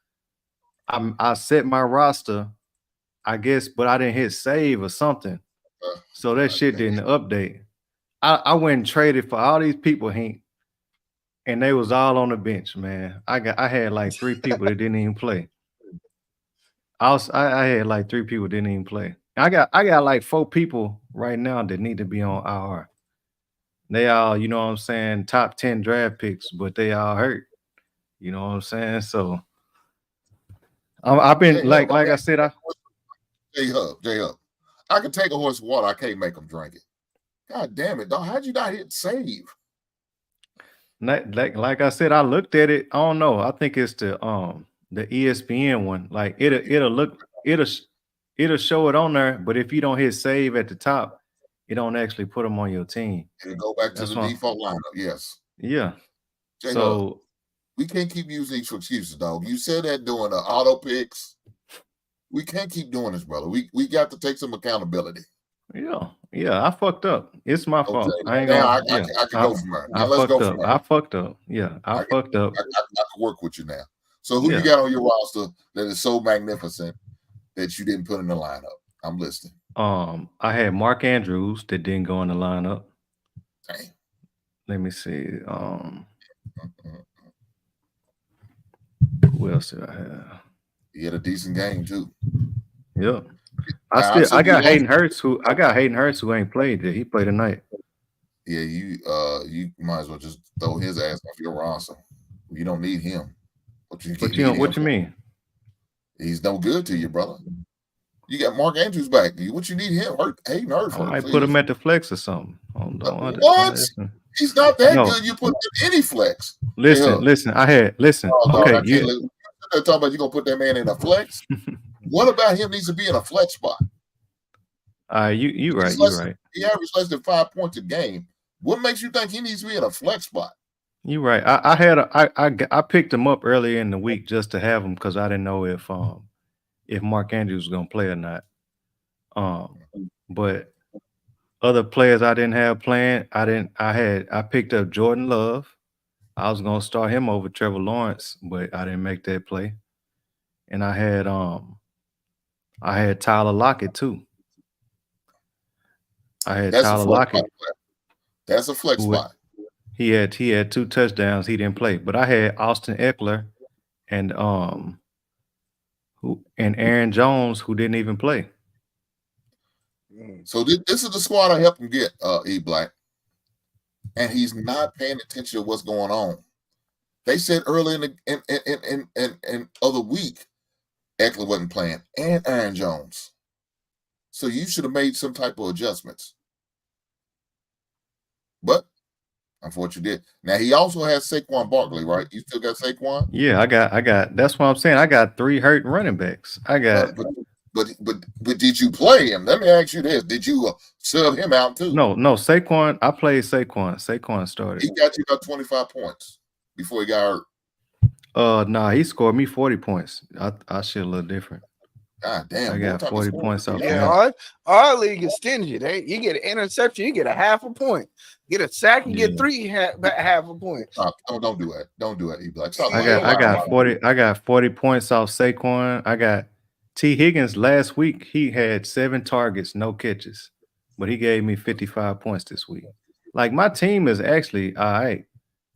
I set my roster, I guess, but I didn't hit save or something. So that shit didn't update. I went and traded for all these people, Hank, and they was all on the bench, man. I had like 3 people that didn't even play. I had like 3 people that didn't even play. I got like 4 people right now that need to be on IR. They all, you know what I'm saying, top 10 draft picks, but they all hurt. You know what I'm saying? So I've been like I said, J-Hub. I can take a horse of water. I can't make them drink it. God damn it, dog. How'd you not hit save? Like I said, I looked at it. I don't know. I think it's the ESPN one. Like it'll show it on there, but if you don't hit save at the top, it don't actually put them on your team. It'll go back to the default lineup. Yes. Yeah. J-Hub, so we can't keep using these excuses, dog. You said that doing the auto picks. We can't keep doing this, brother. We got to take some accountability. Yeah, I fucked up. It's my fault. I ain't I can go from there. Now let's go from there. I fucked up. Yeah, I fucked up. I can work with you now. So who you got on your roster that is so magnificent that you didn't put in the lineup? I'm listening. I had Mark Andrews that didn't go in the lineup. Dang. Let me see. Who else did I have? He had a decent game too. Yeah. I got Hayden Hurst who ain't played yet. He played tonight. Yeah, you might as well just throw his ass off your roster. You don't need him. What you mean? He's no good to you, brother. You got Mark Andrews back. What you need him? Hayden Hurst. I might put him at the flex or something. What? He's not that good. You put him in any flex. Listen. Okay, you talking about you gonna put that man in a flex? What about him needs to be in a flex spot? You right. You're right. He averaged less than 5 points a game. What makes you think he needs to be in a flex spot? You're right. I picked him up earlier in the week just to have him because I didn't know if Mark Andrews was gonna play or not. But other players I didn't have playing, I picked up Jordan Love. I was gonna start him over Trevor Lawrence, but I didn't make that play. And I had Tyler Lockett too. Tyler Lockett. That's a flex spot. He had 2 touchdowns. He didn't play, but I had Austin Eckler and Aaron Jones who didn't even play. So this is the squad I helped him get, E Black, and he's not paying attention to what's going on. They said early in the week, Eckler wasn't playing, and Aaron Jones. So you should have made some type of adjustments. But unfortunately, did. Now he also has Saquon Barkley, right? You still got Saquon? Yeah, I got. That's what I'm saying. I got 3 hurt running backs. I got. But did you play him? Let me ask you this: did you sub him out too? No. Saquon. I played Saquon. Saquon started. He got you about 25 points before he got hurt. Nah, he scored me 40 points. I should a little different. God damn, I got 40 points off. Yeah, our league is stingy. You get an interception, you get a half a point. Get a sack, you get 3 half a point. Don't do that. Don't do that, E-Black. I got 40 points off Saquon. I got T. Higgins last week. He had 7 targets, no catches, but he gave me 55 points this week. Like my team is actually all right.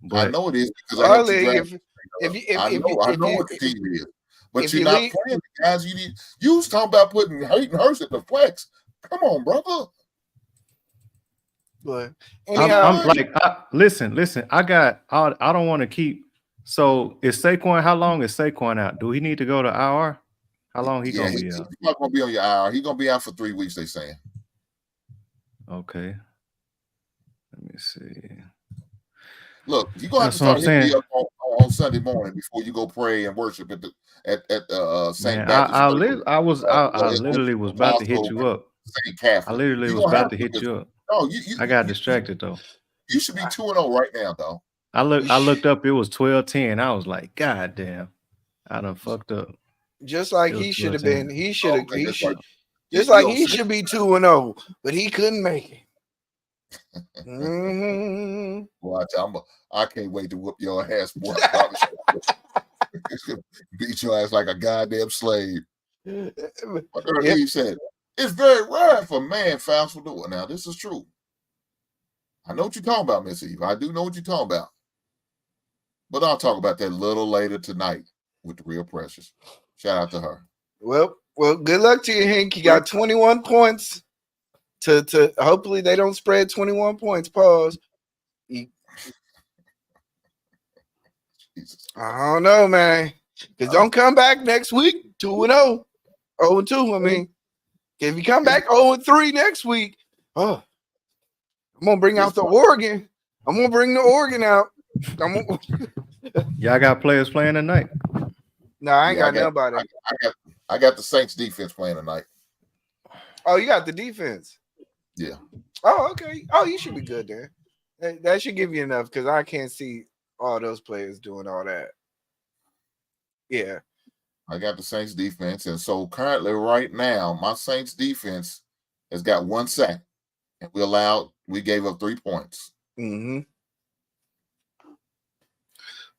But I know it is because our I league. I know what the team is. But you're not playing the guys you need. You was talking about putting Hayden Hurst at the flex. Come on, brother. But I'm like, listen. I don't want to keep. So is Saquon? How long is Saquon out? Do he need to go to IR? How long he gonna be out? He's not gonna be on your IR. He's gonna be out for 3 weeks. They saying. Okay. Let me see. Look, you're gonna have to start hitting me up on Sunday morning before you go pray and worship at St. Baptist. I literally was about to hit you up. St. Catholic. I literally was about to hit you up. No, I got distracted though. You should be 2-0 right now, though. I looked up. It was 12-10. I was like, God damn. I done fucked up. Just like It was he should have 14. been. He should have. Okay, He that's should. right. Just You like don't he say- should be 2-0, but he couldn't make it. Mhm. Watch, I can't wait to whoop your ass, boy. I promise you. Beat your ass like a goddamn slave. What Earl Yep. Eve said, it's very rare for a man fast for doing. Now, this is true. I know what you're talking about, Miss Eve. I do know what you're talking about. But I'll talk about that a little later tonight with the Real Precious. Shout out to her. Well, good luck to you, Hank. You got 21 points. To hopefully they don't spread 21 points. Pause. Jesus. I don't know, man. Because don't come back next week 2-0. 0-2, I mean. If you come back 0-3 next week, I'm gonna bring out the Oregon. I'm gonna bring the Oregon out. Y'all got players playing tonight? No, I ain't Yeah, got nobody. I got the Saints defense playing tonight. Oh, you got the defense. Yeah. Oh, okay. Oh, you should be good then. That should give you enough because I can't see all those players doing all that. Yeah. I got the Saints defense. And so currently right now, my Saints defense has got 1 sack. And we gave up 3 points. Mm-hmm.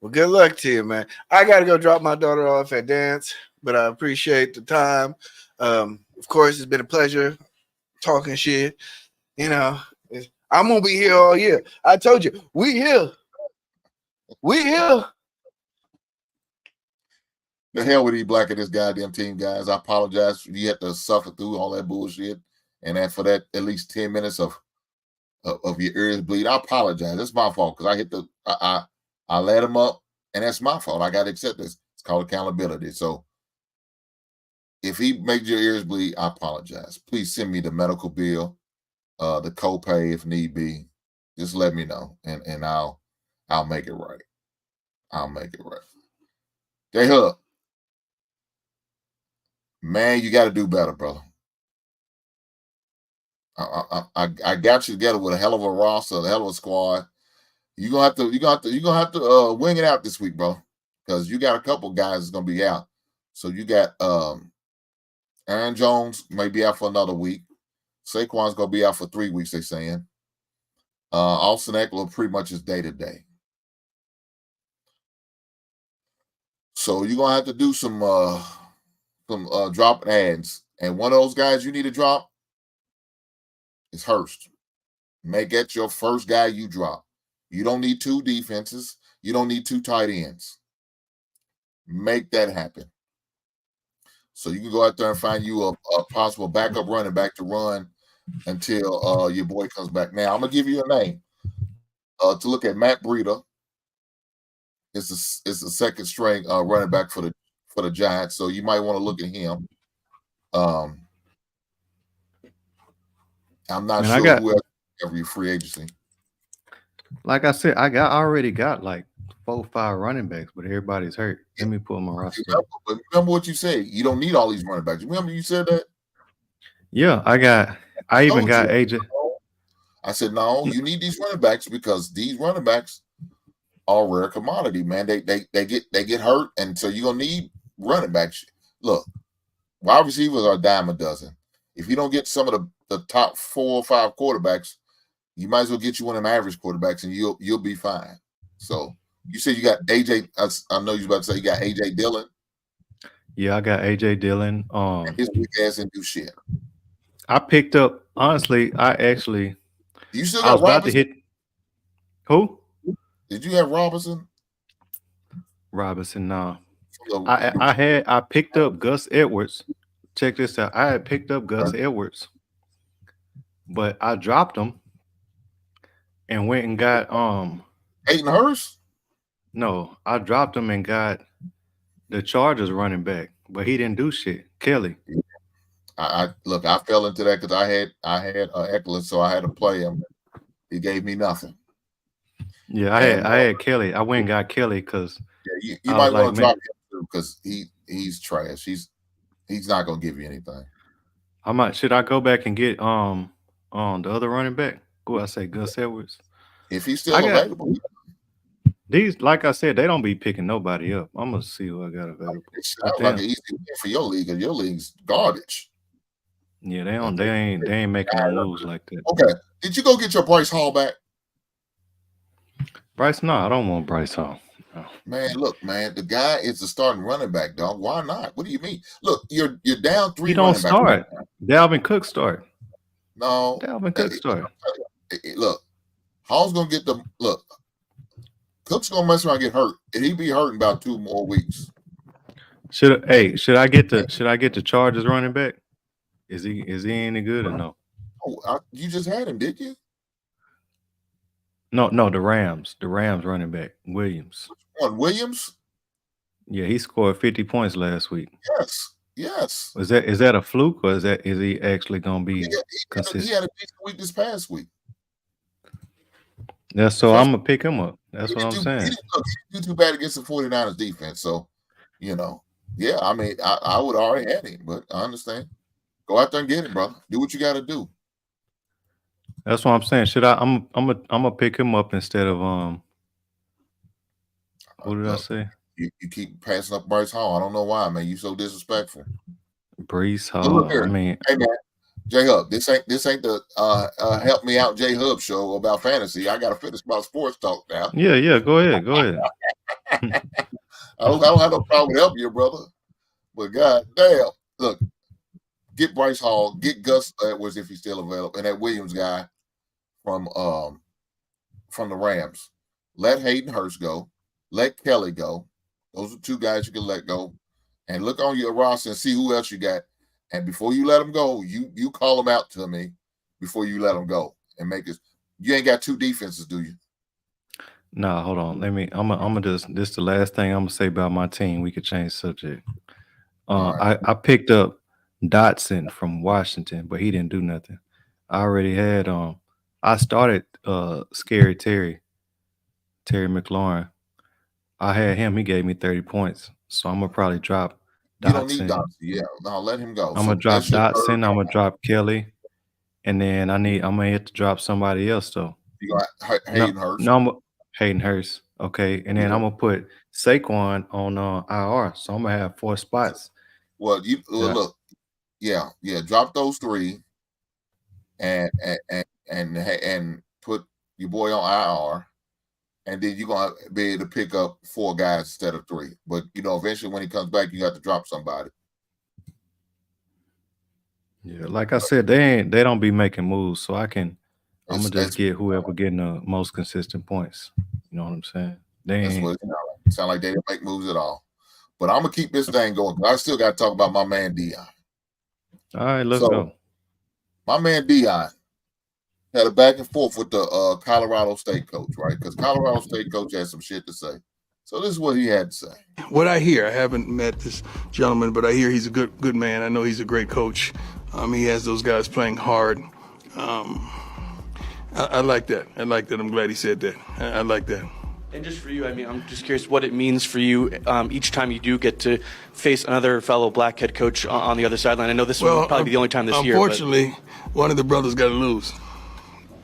Well, good luck to you, man. I got to go drop my daughter off at dance, but I appreciate the time. Of course, it's been a pleasure talking shit. You know, I'm going to be here all year. I told you, we here. We here. The hell with you black of this goddamn team, guys. I apologize. You had to suffer through all that bullshit. And then for that, at least 10 minutes of your ears bleed. I apologize. It's my fault because I let him up, and that's my fault. I got to accept this. It's called accountability. So if he makes your ears bleed, I apologize. Please send me the medical bill, the copay if need be. Just let me know, and I'll make it right. I'll make it right. J-Hub, man, you got to do better, brother. I got you together with a hell of a roster, a hell of a squad. You're gonna have to wing it out this week, bro, because you got a couple guys that's gonna be out. So you got Aaron Jones may be out for another week. Saquon's gonna be out for 3 weeks. They're saying. Austin Eckler pretty much is day to day. So you're gonna have to do some drop ads, and one of those guys you need to drop is Hurst. Make it your first guy you drop. You don't need 2 defenses. You don't need 2 tight ends. Make that happen. So you can go out there and find you a possible backup running back to run until your boy comes back. Now, I'm going to give you a name to look at. Matt Breida is the second string running back for the Giants, so you might want to look at him. I'm not sure who else every free agency. Like I said, I already got like 4 or 5 running backs, but everybody's hurt. Let me pull my roster. Remember what you said. You don't need all these running backs. Remember you said that? Yeah, I even got AJ. I said, no, you need these running backs because these running backs are rare commodity, man. They get hurt, and so you're gonna need running backs. Look, wide receivers are a dime a dozen. If you don't get some of the top 4 or 5 quarterbacks, you might as well get you one of them average quarterbacks, and you'll be fine. So you said you got AJ. I know you about to say you got AJ Dillon. Yeah, I got AJ Dillon. His weak ass didn't do shit. I picked up. Honestly, You still I was got about to hit. Who? Did you have Robinson? Robinson, no. I picked up Gus Edwards. Check this out. I had picked up Gus Edwards, but I dropped him and went and got Hayden Hurst. No, I dropped him and got the Chargers running back, but he didn't do shit. Kelly. I fell into that because I had Eckler, so I had to play him. He gave me nothing. Yeah, I had Kelly. I went and got Kelly because you might want to drop him too because he's trash. He's not gonna give you anything. Should I go back and get the other running back? Who I say Gus Edwards? If he's still available. These, like I said, they don't be picking nobody up. I'm gonna see who I got available. It sounds like an easy win for your league, and your league's garbage. Yeah, they ain't making no moves like that. Okay, did you go get your Bryce Hall back? Bryce, no, I don't want Bryce Hall. No. Man, look, man, the guy is the starting running back, dog. Why not? What do you mean? Look, you're down 3. He don't start. Dalvin Cook start. No, Dalvin Cook start. Look, Hall's gonna get the look. Cook's gonna mess around and get hurt, and he be hurt in about 2 more weeks. Should I get the Chargers running back? Is he any good or no? Oh, you just had him, did you? No, the Rams running back, Williams. Which one, Williams? Yeah, he scored 50 points last week. Yes. Is that a fluke, or is he actually gonna be consistent? He had a decent week this past week. Yeah, so I'm gonna pick him up. That's what I'm saying. He didn't do too bad against the 49ers defense. So, yeah, I mean, I would already had him, but I understand. Go out there and get him, brother. Do what you got to do. That's what I'm saying. Should I? I'm gonna pick him up instead of What did I say? You keep passing up Bryce Hall. I don't know why, man. You so disrespectful. Brees Hall. I mean, hey man, J Hub. This ain't the help me out J Hub show about fantasy. I got to finish my sports talk now. Yeah. Go ahead. I don't have no problem helping you, brother. But god damn, look, get Bryce Hall, get Gus Edwards if he's still available, and that Williams guy from the Rams. Let Hayden Hurst go. Let Kelly go. Those are 2 guys you can let go. And look on your roster and see who else you got. And before you let them go, you call them out to me before you let them go and make it. You ain't got 2 defenses, do you? Nah, hold on. I'm gonna just this the last thing I'm gonna say about my team. We could change subject. Right. I picked up Dotson from Washington, but he didn't do nothing. I already had I started Scary Terry McLaurin. I had him. He gave me 30 points. So I'm gonna probably drop Dotson. You don't need Dotson. Yeah, no, let him go. I'm gonna drop Dotson. I'm gonna drop Kelly, and then I'm gonna have to drop somebody else though. You got Hayden Hurst. No, Hayden Hurst. Okay, and then I'm gonna put Saquon on IR. So I'm gonna have 4 spots. Well, look, yeah, drop those 3, and put your boy on IR. And then you're going to be able to pick up 4 guys instead of 3. But, eventually when he comes back, you got to drop somebody. Yeah, like I said, they don't be making moves. So I'm going to just get whoever getting the most consistent points. You know what I'm saying? That's what it sounds like. They didn't make moves at all. But I'm going to keep this thing going. I still got to talk about my man, Deion. All right, let's go. My man, Deion, had a back and forth with the Colorado State coach, right? Because Colorado State coach had some shit to say. So this is what he had to say. What I hear, I haven't met this gentleman, but I hear he's a good man. I know he's a great coach. He has those guys playing hard. I like that. I like that. I'm glad he said that. I like that. And just for you, I mean, I'm just curious what it means for you each time you do get to face another fellow black head coach on the other sideline. I know this will probably be the only time this year. Unfortunately, one of the brothers got to lose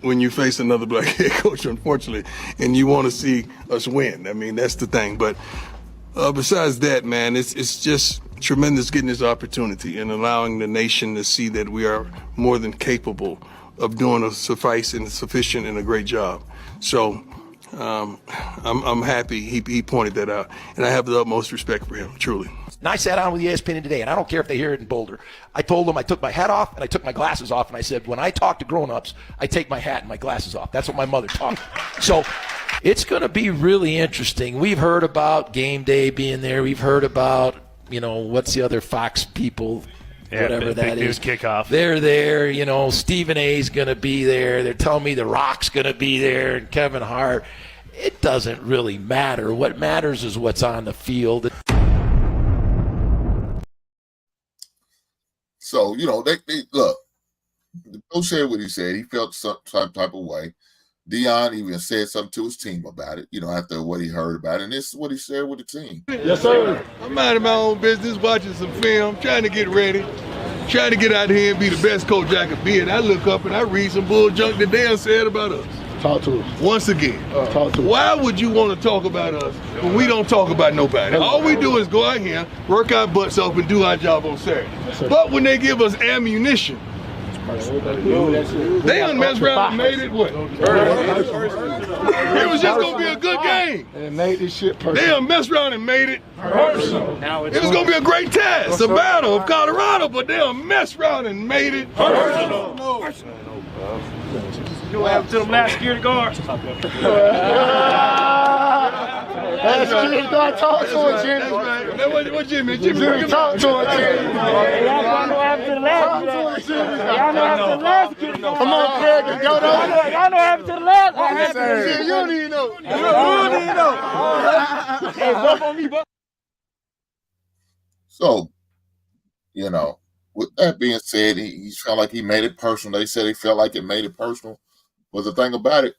when you face another black head coach, unfortunately, and you want to see us win. I mean, that's the thing. But besides that, man, it's just tremendous getting this opportunity and allowing the nation to see that we are more than capable of doing a suffice and sufficient and a great job. So I'm happy he pointed that out, and I have the utmost respect for him, truly. And I sat down with ESPN today, and I don't care if they hear it in Boulder. I told them I took my hat off and I took my glasses off, and I said, when I talk to grown-ups, I take my hat and my glasses off. That's what my mother taught me. So it's going to be really interesting. We've heard about game day being there. We've heard about, what's the other Fox people, whatever that is. Kickoff. They're there. Stephen A's going to be there. They're telling me The Rock's going to be there and Kevin Hart. It doesn't really matter. What matters is what's on the field. So, they look, the coach said what he said. He felt some type of way. Deion even said something to his team about it, after what he heard about it. And this is what he shared with the team. Yes, sir. I'm minding my own business, watching some film, trying to get ready, trying to get out here and be the best coach I could be. And I look up and I read some bull junk that Dan said about us. Talk to us. Once again, talk to us. Why would you want to talk about us when we don't talk about nobody? All we do is go out here, work our butts off, and do our job on Saturday. But when they give us ammunition, they done messed around and made it what? It was just gonna be a good game. And made this shit personal. They done messed around and made it personal. It was gonna be a great test, a battle of Colorado, but they done messed around and made it personal. You know what happened to them last security guards? That's Jimmy. Talk to him, Jimmy. That's right. What Jimmy? Jimmy, talk to him, Jimmy. Y'all know what happened to the last security guard. Y'all know what happened to the last security guard. Come on, Craig, go though. Y'all know what happened to the last. You don't even know. You don't even know. Hey, bump on me, bump. So, you know, with that being said, he felt like he made it personal. They said he felt like it made it personal. But the thing about it,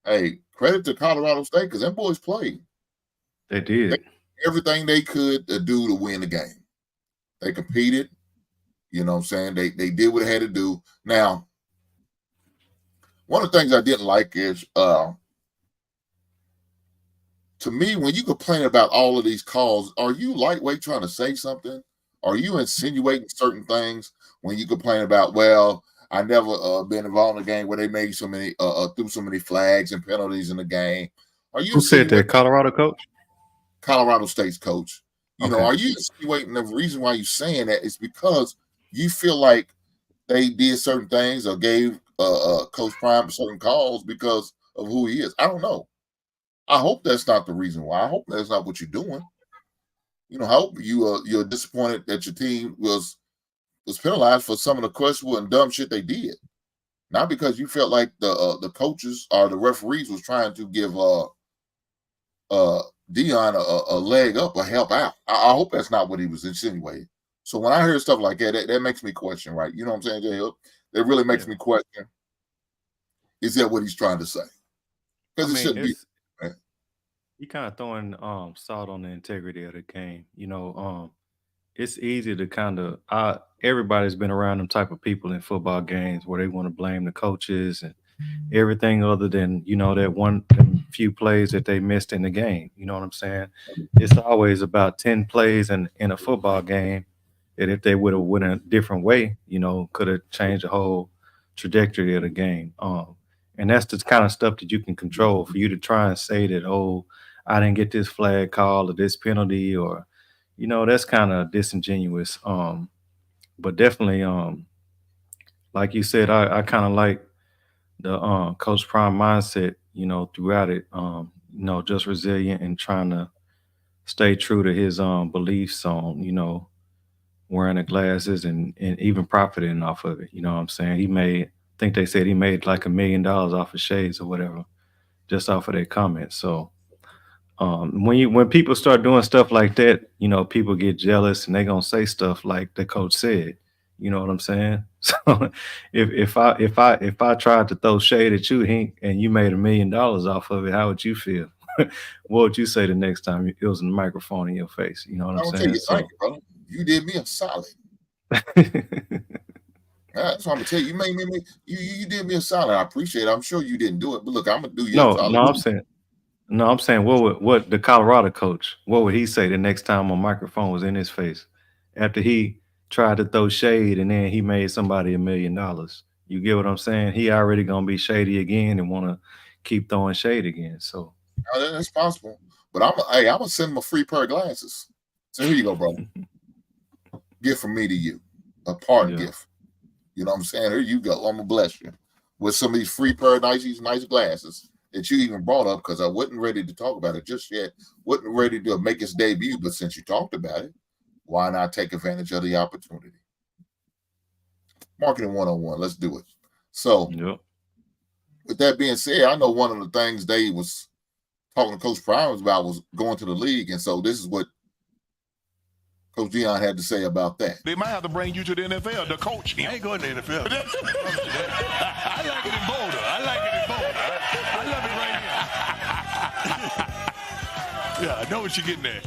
hey, credit to Colorado State because them boys played. They did. They did everything they could to do to win the game. They competed. You know what I'm saying? They did what they had to do. Now, one of the things I didn't like is, to me, when you complain about all of these calls, are you lightweight trying to say something? Are you insinuating certain things when you complain about, well, I never been involved in a game where they made so many, threw so many flags and penalties in the game? Are you? Who said that? Colorado coach? Colorado State's coach. You know, are you insinuating the reason why you're saying that is because you feel like they did certain things or gave Coach Prime certain calls because of who he is? I don't know. I hope that's not the reason why. I hope that's not what you're doing. You know, I hope you're disappointed that your team was penalized for some of the questionable and dumb shit they did, not because you felt like the coaches or the referees was trying to give Dion a leg up or help out. I hope that's not what he was insinuating. So when I hear stuff like that makes me question, right? You know what I'm saying, J-Hill? That really makes me question, is that what he's trying to say? Because it shouldn't be. You kind of throwing salt on the integrity of the game. You know, it's easy to kind of everybody's been around them type of people in football games where they want to blame the coaches and everything other than, you know, that one few plays that they missed in the game. You know what I'm saying? It's always about 10 plays in a football game that if they would have went a different way, you know, could have changed the whole trajectory of the game. And that's the kind of stuff that you can control. For you to try and say that, oh, I didn't get this flag call or this penalty, or, you know, that's kind of disingenuous. But definitely, like you said, I kind of like the Coach Prime mindset, you know, throughout it, you know, just resilient and trying to stay true to his beliefs on, you know, wearing the glasses and even profiting off of it. You know what I'm saying? I think they said he made like $1 million off of shades or whatever, just off of their comments. So when people start doing stuff like that, you know, people get jealous and they're gonna say stuff like the coach said. You know what I'm saying? So if I tried to throw shade at you, Hank, and you made $1 million off of it, how would you feel? What would you say the next time it was a microphone in your face? You know what I'm saying? Thank you, brother. You did me a solid. That's what I'm gonna tell you. You made me. You did me a solid. I appreciate it. I'm sure you didn't do it, but look, I'm gonna do you. I'm saying, what the Colorado coach? What would he say the next time a microphone was in his face after he tried to throw shade and then he made somebody $1 million? You get what I'm saying? He already gonna be shady again and want to keep throwing shade again. So that's possible. But I'm gonna send him a free pair of glasses. So here you go, brother. Gift from me to you, a parting gift. You know what I'm saying? Here you go. I'm gonna bless you with some of these free pair of nice glasses that you even brought up because I wasn't ready to talk about it just yet. Wasn't ready to make its debut, but since you talked about it, why not take advantage of the opportunity? Marketing 101. Let's do it. So, with that being said, I know one of the things Dave was talking to Coach Prime about was going to the league, and so this is what Coach Dion had to say about that. They might have to bring you to the NFL to coach him. I ain't going to the NFL. I like it in Boulder. I love it right here. Yeah, I know what you're getting at.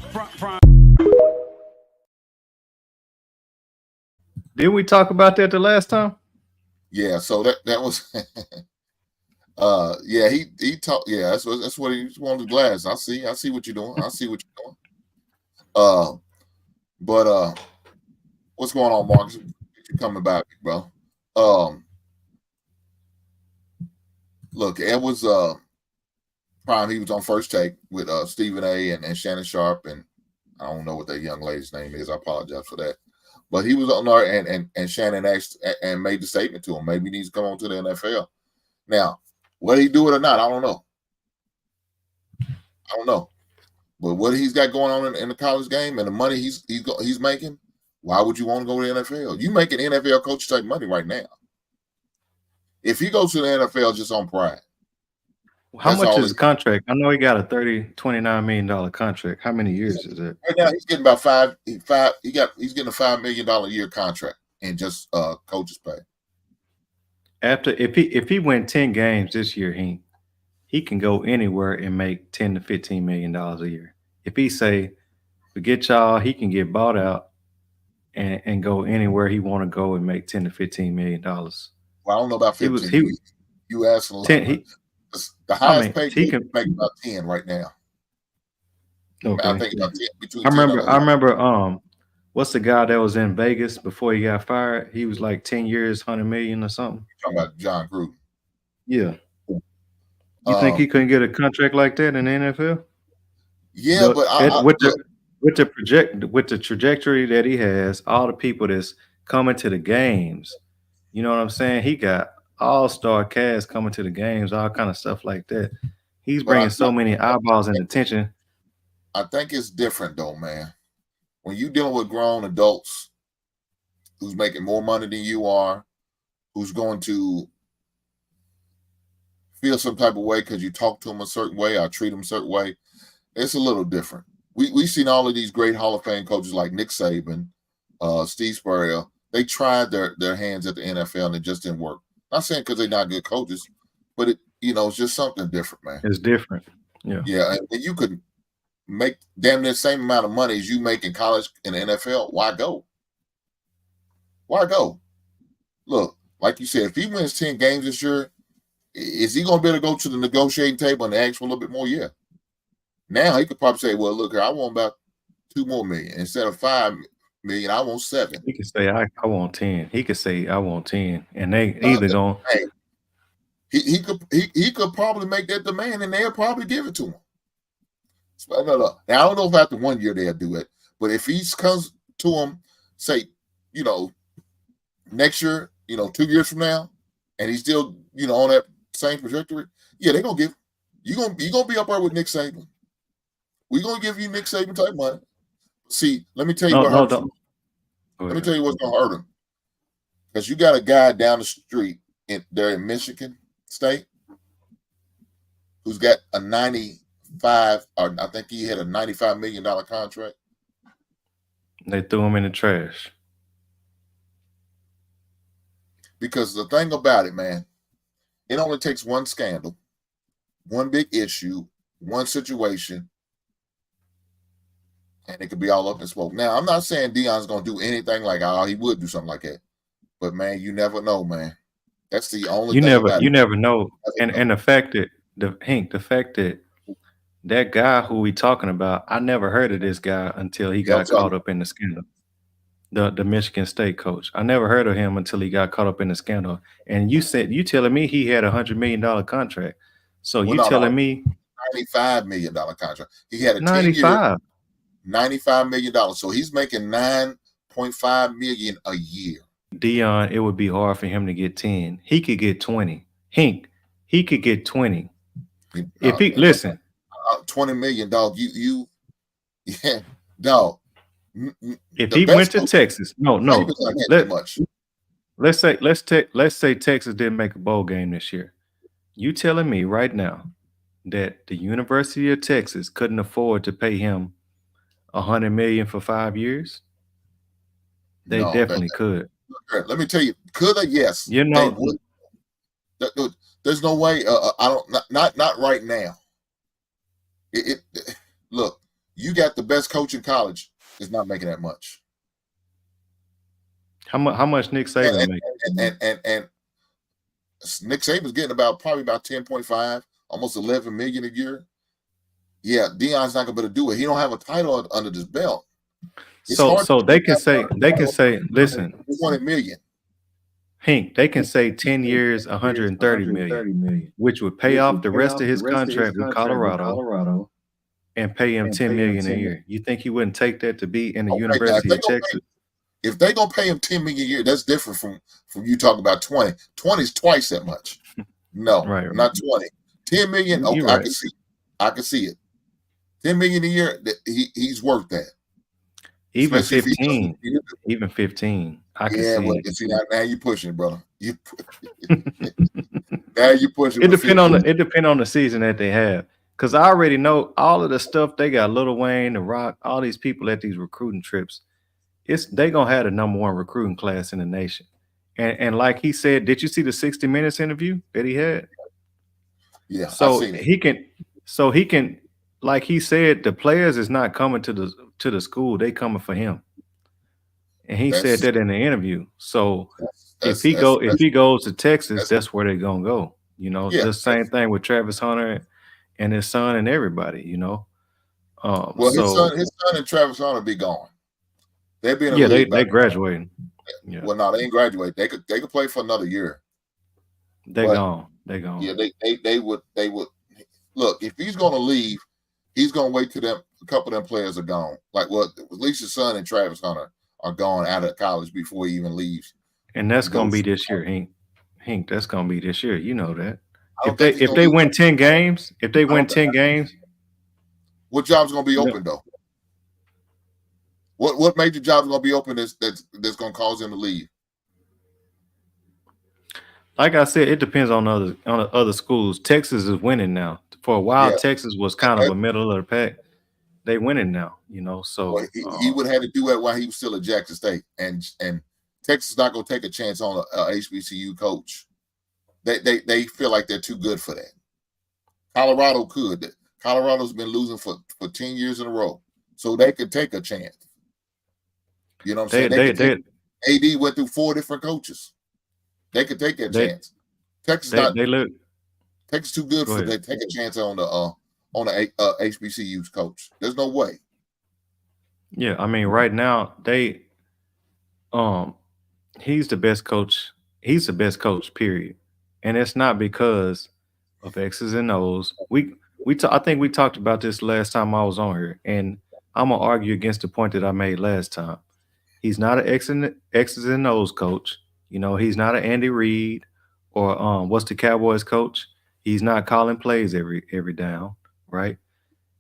Didn't we talk about that the last time? Yeah, so that was Yeah, he talked. Yeah, that's what he wanted. Glass. I see what you're doing. I see what you're doing. But what's going on, Marcus? You coming back, bro? Look, it was Prime. He was on First Take with Stephen A. and Shannon Sharp, and I don't know what that young lady's name is. I apologize for that. But he was on there, and Shannon asked and made the statement to him. Maybe he needs to come on to the NFL. Now, whether he do it or not, I don't know. But what he's got going on in the college game and the money he's making, why would you want to go to the NFL? You making NFL coach type money right now. If he goes to the NFL just on pride. How much is the contract? I know he got a $29 million contract. How many years is it? Right now he's getting about five. He's getting a $5 million a year contract in just coaches pay. After if he win 10 games this year, he can go anywhere and make $10 to $15 million a year. If he say, forget y'all, he can get bought out and go anywhere he want to go and make $10 to $15 million. Well, I don't know about 15. You asking a lot. The highest paid he can make about 10 right now. Okay. I think about 10, between I remember what's the guy that was in Vegas before he got fired? He was like 10 years, 100 million or something. You're talking about John Gruden. Yeah. You think he couldn't get a contract like that in the NFL? Yeah, but with the trajectory that he has, all the people that's coming to the games, you know what I'm saying? He got all-star cast coming to the games, all kind of stuff like that. He's bringing so many eyeballs and attention. I think it's different though, man. When you're dealing with grown adults who's making more money than you are, who's going to feel some type of way because you talk to them a certain way or treat them a certain way, it's a little different. We've seen all of these great Hall of Fame coaches like Nick Saban, Steve Spurrier. They tried their hands at the NFL and it just didn't work. Not saying because they're not good coaches, but it's just something different, man. It's different. Yeah. Yeah. And you could make damn near the same amount of money as you make in college in the NFL. Why go? Look, like you said, if he wins 10 games this year, is he going to be able to go to the negotiating table and ask for a little bit more? Yeah. Now he could probably say, well, look, I want about $2 more million. Instead of $5 million, I want 7. He could say, I want 10. He could say, I want 10. And they either going he could probably make that demand and they'll probably give it to him. Now, I don't know if after 1 year they'll do it, but if he comes to him, say, next year, 2 years from now, and he's still, on that same trajectory, yeah, they're gonna give you're gonna be up there with Nick Saban. We're gonna give you Nick Saban type money. See, let me tell you what hurts him. Let me tell you what's gonna hurt him. Because you got a guy down the street there in Michigan State who's got a 95, or I think he had a $95 million contract. They threw him in the trash. Because the thing about it, man, it only takes one scandal, one big issue, one situation, and it could be all up in smoke. Now, I'm not saying Deion's going to do anything like, he would do something like that. But, man, you never know, man. That's the only thing you never know. And the fact that, the fact that guy who we talking about, I never heard of this guy until he got caught up in the scandal. The Michigan State coach. I never heard of him until he got caught up in the scandal. And you telling me he had $100 million contract. So telling me $95 million contract. He had a 95. $95 million. So he's making $9.5 million a year. Deion, it would be hard for him to get 10. He could get 20. He could get 20. If he listen, $20 million, dog. Dog. If he went to Texas, let's say Texas didn't make a bowl game this year. You telling me right now that the University of Texas couldn't afford to pay him $100 million for 5 years? They definitely could. Let me tell you, could they? Yes. There's no way. Not right now. Look, you got the best coach in college. Is not making that much. How much Nick Saban make? And Nick Saban's getting probably about 10.5, almost 11 million a year. Yeah, Deion's not gonna be able to do it. He don't have a title under this belt. So they can say, listen, 20 million. Hank, they can say 10 years, 130 million, which would pay off the rest of his contract with Colorado and pay him 10 million a year. You think he wouldn't take that to be in the University of Texas? If they gonna pay him 10 million a year, that's different from you talking about 20. 20 is twice that much. No, not 20. 10 million. Okay, I can see it. I can see it. 10 million a year, he's worth that. Even 15. Even 15. I can see it. See, now you're pushing it, brother. Now you're pushing it. It depends on the season that they have. Because I already know all of the stuff they got, Lil Wayne, The Rock, all these people at these recruiting trips. They gonna have the #1 recruiting class in the nation. And like he said, did you see the 60 Minutes interview that he had? Yeah. So he can, like he said, the players is not coming to the school, they coming for him. And he said that in the interview. So if he goes to Texas, that's where they're gonna go. You know, the same thing with Travis Hunter and his son and everybody, you know. His son and Travis Hunter be gone. They've been they graduating. Yeah. Well, no, they ain't graduate. They could play for another year. They gone. Yeah, they would look, if he's gonna leave, he's gonna wait till a couple of them players are gone. Like at least his son and Travis Hunter are gone out of college before he even leaves. And that's gonna be this year, Hank. That's gonna be this year. You know that. If they win 10 games, what job's gonna be open though? What major jobs gonna be open that's gonna cause him to leave? Like I said, it depends on other schools. Texas is winning now. For a while, Texas was kind of a middle of the pack. They winning now, you know. So he would have had to do that while he was still at Jackson State, and Texas is not gonna take a chance on a HBCU coach. They feel like they're too good for that. Colorado could. Colorado's been losing for 10 years in a row, so they could take a chance. You know what I'm saying? AD went through 4 different coaches. They could take that chance. Texas Texas too good for they take a chance on the HBCU's coach. There's no way. Yeah, I mean, right now he's the best coach. He's the best coach, period. And it's not because of X's and O's. I think we talked about this last time I was on here, and I'm gonna argue against the point that I made last time. He's not an X's and O's coach. You know, he's not an Andy Reid or what's the Cowboys coach? He's not calling plays every down, right?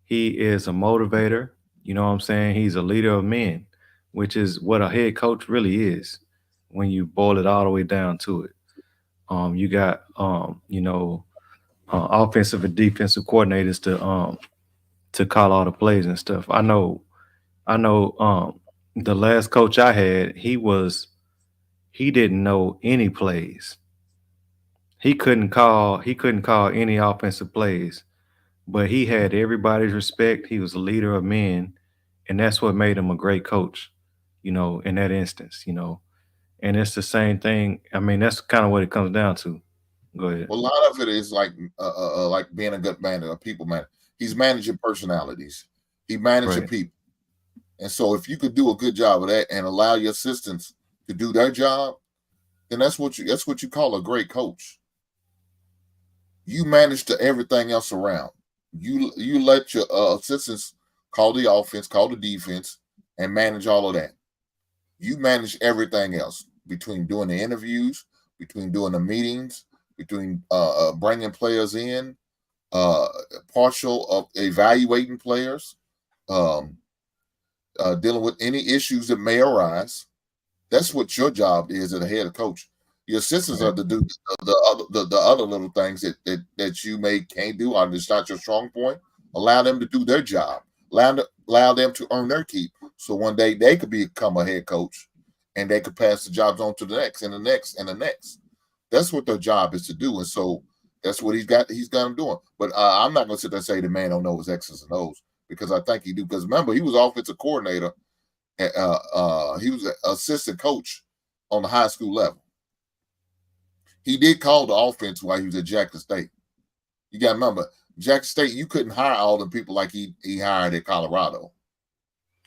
He is a motivator. You know what I'm saying? He's a leader of men, which is what a head coach really is when you boil it all the way down to it. You got offensive and defensive coordinators to call all the plays and stuff. I know the last coach I had, he didn't know any plays. He couldn't call any offensive plays, but he had everybody's respect. He was a leader of men, and that's what made him a great coach, you know, in that instance, you know. And it's the same thing. I mean, that's kind of what it comes down to. Go ahead. Well, a lot of it is like being a good manager, a people manager. He's managing personalities. He managing people. And so if you could do a good job of that and allow your assistants to do their job, then that's what you call a great coach. You manage to everything else around. You let your assistants call the offense, call the defense, and manage all of that. You manage everything else between doing the interviews, between doing the meetings, between bringing players in, partial of evaluating players, dealing with any issues that may arise. That's what your job is as a head coach. Your assistants are to do the other little things that you can't do, or it's not your strong point. Allow them to do their job. Allow them to earn their keep. So one day they could become a head coach, and they could pass the jobs on to the next and the next and the next. That's what their job is to do, and so that's what he's got them doing. But I'm not going to sit there and say the man don't know his X's and O's, because I think he do. Because remember, he was offensive coordinator. He was an assistant coach on the high school level. he did call the offense while he was at Jackson State. You got to remember, Jackson State, you couldn't hire all the people like he hired at Colorado.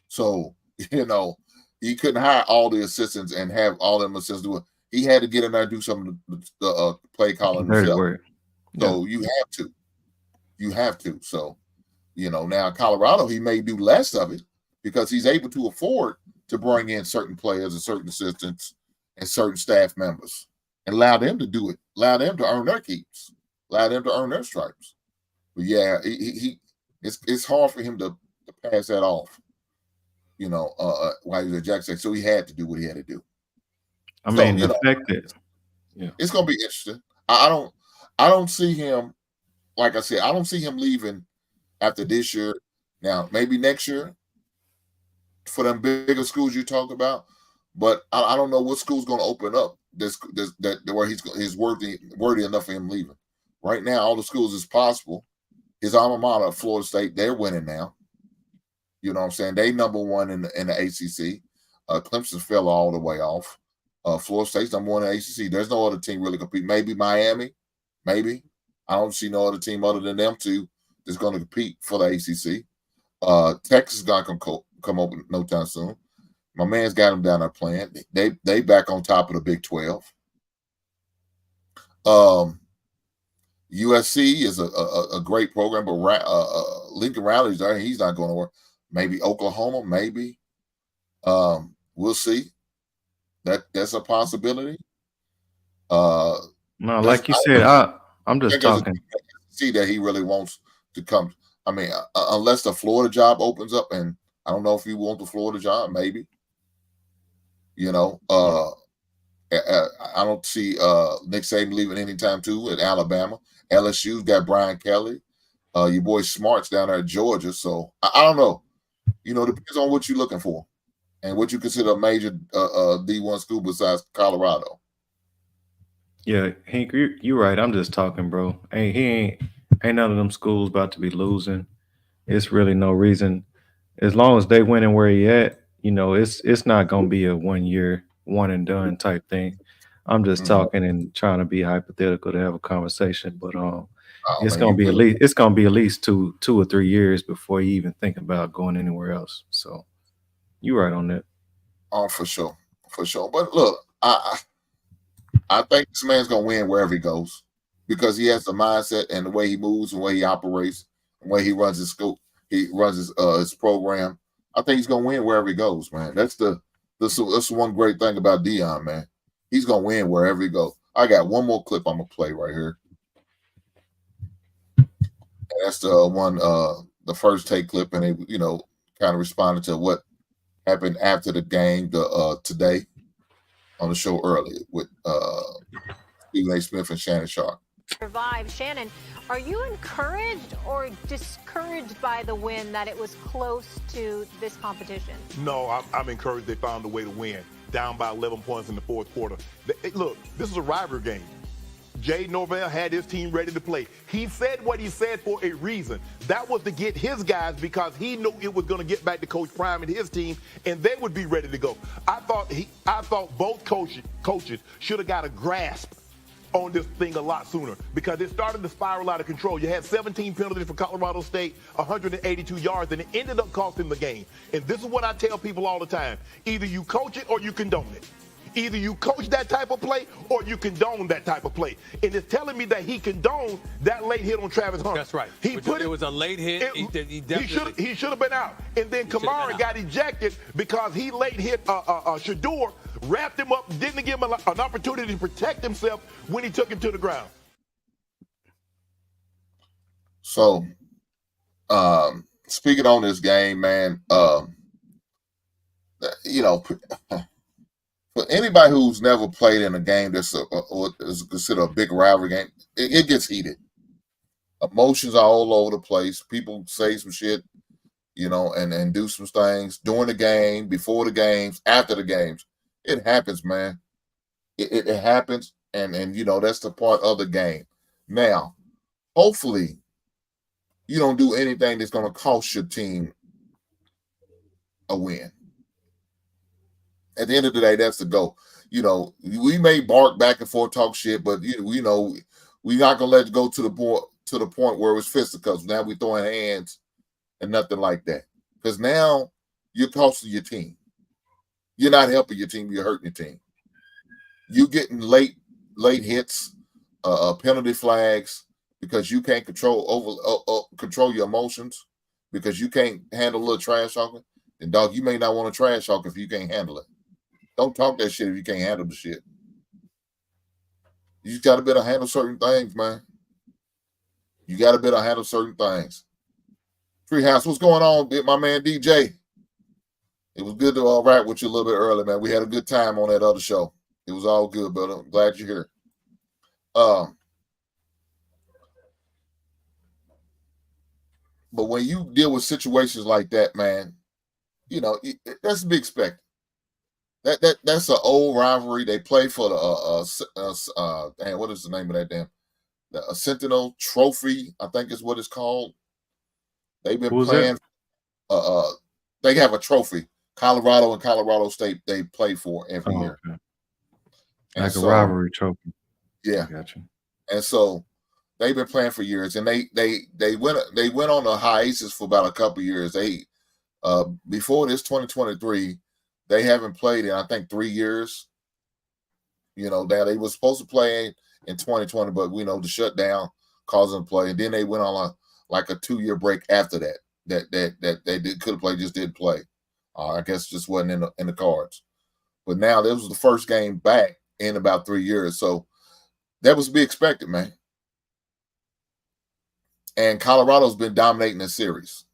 So, you know, he couldn't hire all the assistants and have all them assistants do it. He had to get in there and do some of the play calling himself. So you have to. You have to. So, you know, now Colorado, he may do less of it because he's able to afford to bring in certain players and certain assistants and certain staff members and allow them to do it, allow them to earn their keeps, allow them to earn their stripes. But yeah, it's hard for him to pass that off, you know, while he was at Jackson. So he had to do what he had to do. I mean, the fact that it's gonna be interesting. I don't see him, like I said, I don't see him leaving after this year. Now, maybe next year for them bigger schools you talk about, but I don't know what school's going to open up that where he's worthy enough for him leaving. Right now, all the schools is possible. His alma mater, Florida State, they're winning now. You know what I'm saying? They number one in the ACC. Clemson fell all the way off. Florida State's number one in the ACC. There's no other team really compete. Maybe Miami. Maybe. I don't see no other team other than them two that's going to compete for the ACC. Texas is going to come up no time soon. My man's got them down there playing. They back on top of the Big 12. USC is a great program, but Lincoln Riley's there. He's not going to work. Maybe Oklahoma, maybe. We'll see. That's a possibility. No, like you said, I'm just talking. See that he really wants to come. I mean, unless the Florida job opens up, and I don't know if he wants the Florida job, maybe. You know, I don't see Nick Saban leaving anytime too at Alabama. LSU's got Brian Kelly. Your boy Smart's down there at Georgia. So I don't know. You know, depends on what you're looking for and what you consider a major D1 school besides Colorado. Yeah, Hank, you're right. I'm just talking, bro. Ain't none of them schools about to be losing. It's really no reason. As long as they winning where he at, you know, it's not gonna be a 1 year, one and done type thing. I'm just talking and trying to be hypothetical to have a conversation, but it's gonna be at least two or 3 years before you even think about going anywhere else. So you're right on that. Oh, for sure. But look, I think this man's gonna win wherever he goes because he has the mindset and the way he moves and the way he operates and the way he runs his school. He runs his program. I think he's gonna win wherever he goes, man. That's one great thing about Deion, man. He's gonna win wherever he goes. I got one more clip I'm gonna play right here. And that's the one, the first take clip, and they, you know, kind of responded to what happened after the game today on the show earlier with Stephen A. Smith and Shannon Sharp. Survive. Shannon, are you encouraged or discouraged by the win that it was close to this competition? No, I'm encouraged they found a way to win. Down by 11 points in the fourth quarter. Look, this is a rivalry game. Jay Norvell had his team ready to play. He said what he said for a reason. That was to get his guys because he knew it was going to get back to Coach Prime and his team, and they would be ready to go. I thought both coaches should have got a grasp on this thing a lot sooner because it started to spiral out of control. You had 17 penalties for Colorado State, 182 yards, and it ended up costing the game. And this is what I tell people all the time. Either you coach it or you condone it. Either you coach that type of play or you condone that type of play. And it's telling me that he condoned that late hit on Travis Hunter. That's right. It was a late hit. He should have been out. And then Kamara got ejected because he late hit Shador, wrapped him up, didn't give him an opportunity to protect himself when he took him to the ground. So, speaking on this game, man, you know, for anybody who's never played in a game that's is considered a big rivalry game, it gets heated. Emotions are all over the place. People say some shit, you know, and do some things during the game, before the games, after the games. It happens, man. It happens, and you know, that's the part of the game. Now, hopefully, you don't do anything that's going to cost your team a win. At the end of the day, that's the goal. you know, we may bark back and forth, talk shit, but you know, we're not gonna let it go to the point where it's fisticuffs. Now we throwing hands and nothing like that. Because now you're costing your team. You're not helping your team, you're hurting your team. You getting late hits, penalty flags because you can't control your emotions, because you can't handle a little trash talking. And dog, you may not want to trash talk if you can't handle it. Don't talk that shit if you can't handle the shit. You just got to be able to handle certain things, man. You got to be able to handle certain things. Treehouse, what's going on, my man DJ? It was good to rap with you a little bit early, man. We had a good time on that other show. It was all good, but I'm glad you're here. But when you deal with situations like that, man, you know, that's to be expected. That's an old rivalry. They play for the damn, what is the name of that damn? The Sentinel Trophy, I think is what it's called. They've been playing. They have a trophy. Colorado and Colorado State, they play for every year. Okay. Like a rivalry trophy. Yeah. Gotcha. And so they've been playing for years, and they went on a hiatus for about a couple of years. They before this 2023, they haven't played in I think 3 years. You know, that they were supposed to play in 2020, but we know the shutdown caused them to play, and then they went on a 2-year break after that. That they could have played, just didn't play. I guess just wasn't in the cards. But now this was the first game back in about 3 years, so that was to be expected, man. And Colorado's been dominating the series.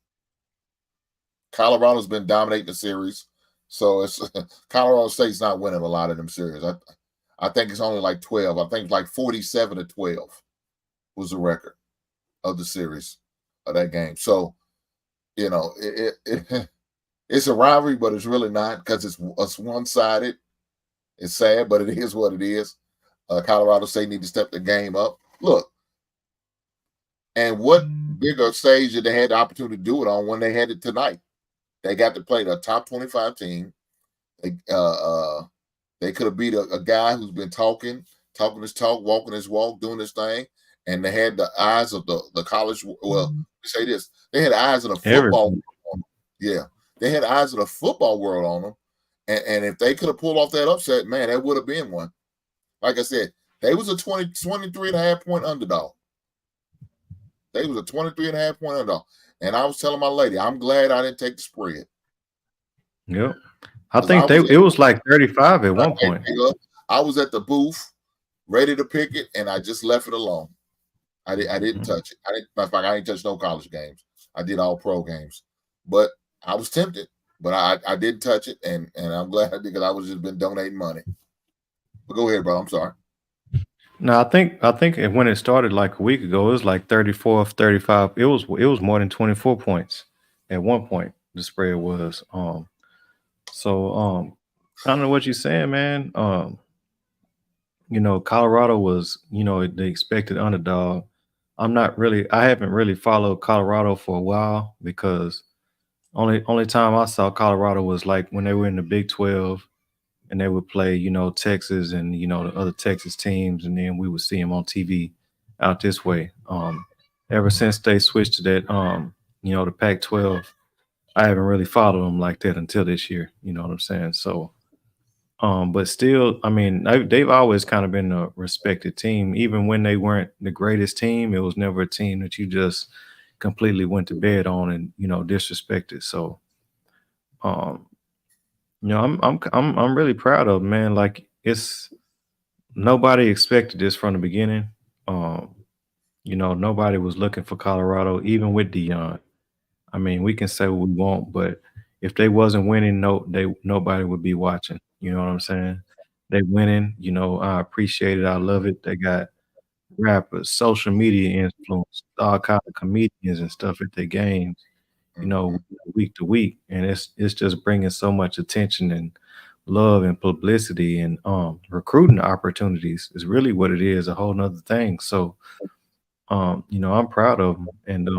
So it's Colorado State's not winning a lot of them series. I think it's only like 12. I think like 47-12 was the record of the series of that game. So, you know, it's a rivalry, but it's really not, because it's one-sided. It's sad, but it is what it is. Colorado State need to step the game up. Look, and what bigger stage did they had the opportunity to do it on when they had it tonight? They got to play the top 25 team. They could have beat a guy who's been talking his talk, walking his walk, doing his thing, and they had the eyes of the college. Well, say this: they had the eyes of the football world on them. Yeah, they had the eyes of the football world on them, and if they could have pulled off that upset, man, that would have been one. Like I said, they was a 23.5 point underdog. They was a 23.5 point underdog. And I was telling my lady, I'm glad I didn't take the spread. Yep. I think it was like 35 at one point. I was at the booth ready to pick it, and I just left it alone. I didn't touch it. Matter of fact, I didn't touch no college games. I did all pro games. But I was tempted, but I didn't touch it, and I'm glad I did, because I was just been donating money. But go ahead, bro. I'm sorry. No, I think when it started like a week ago, it was like 34, 35. It was more than 24 points at one point. The spread was. So I don't know what you're saying, man. You know, Colorado was, you know, the expected underdog. I haven't really followed Colorado for a while, because only time I saw Colorado was like when they were in the Big 12. And they would play, you know, Texas and, you know, the other Texas teams, and then we would see them on TV out this way. Ever since they switched to that, you know, the Pac-12, I haven't really followed them like that until this year. You know what I'm saying? So, but still, I mean, they've always kind of been a respected team. Even when they weren't the greatest team, it was never a team that you just completely went to bed on and, you know, disrespected. So, you know, I'm really proud of them, man. Like, it's nobody expected this from the beginning. You know, nobody was looking for Colorado, even with Deion. I mean, we can say what we want, but if they wasn't winning, nobody would be watching. You know what I'm saying? They winning. You know, I appreciate it. I love it. They got rappers, social media influence, all kind of comedians and stuff at their games, you know, week to week, and it's just bringing so much attention and love and publicity and recruiting opportunities is really what it is, a whole nother thing. So you know, I'm proud of them, and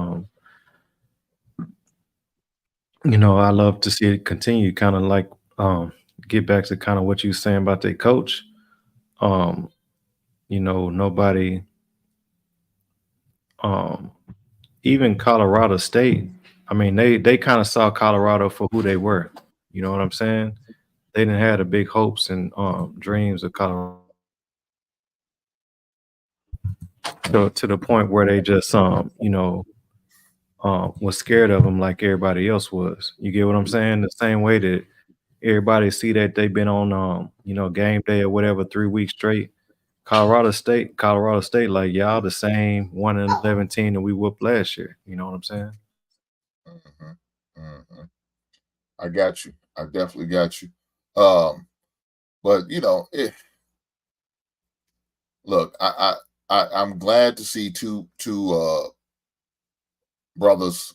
you know, I love to see it continue, kind of like get back to kind of what you were saying about their coach. Nobody, even Colorado State. I mean, they kind of saw Colorado for who they were. You know what I'm saying? They didn't have the big hopes and dreams of Colorado. To the point where they just was scared of them like everybody else was. You get what I'm saying? The same way that everybody see that they've been on game day or whatever 3 weeks straight. Colorado State, like y'all the same 1-11 team that we whooped last year. You know what I'm saying? I got you. I definitely got you. But look, I'm glad to see two brothers,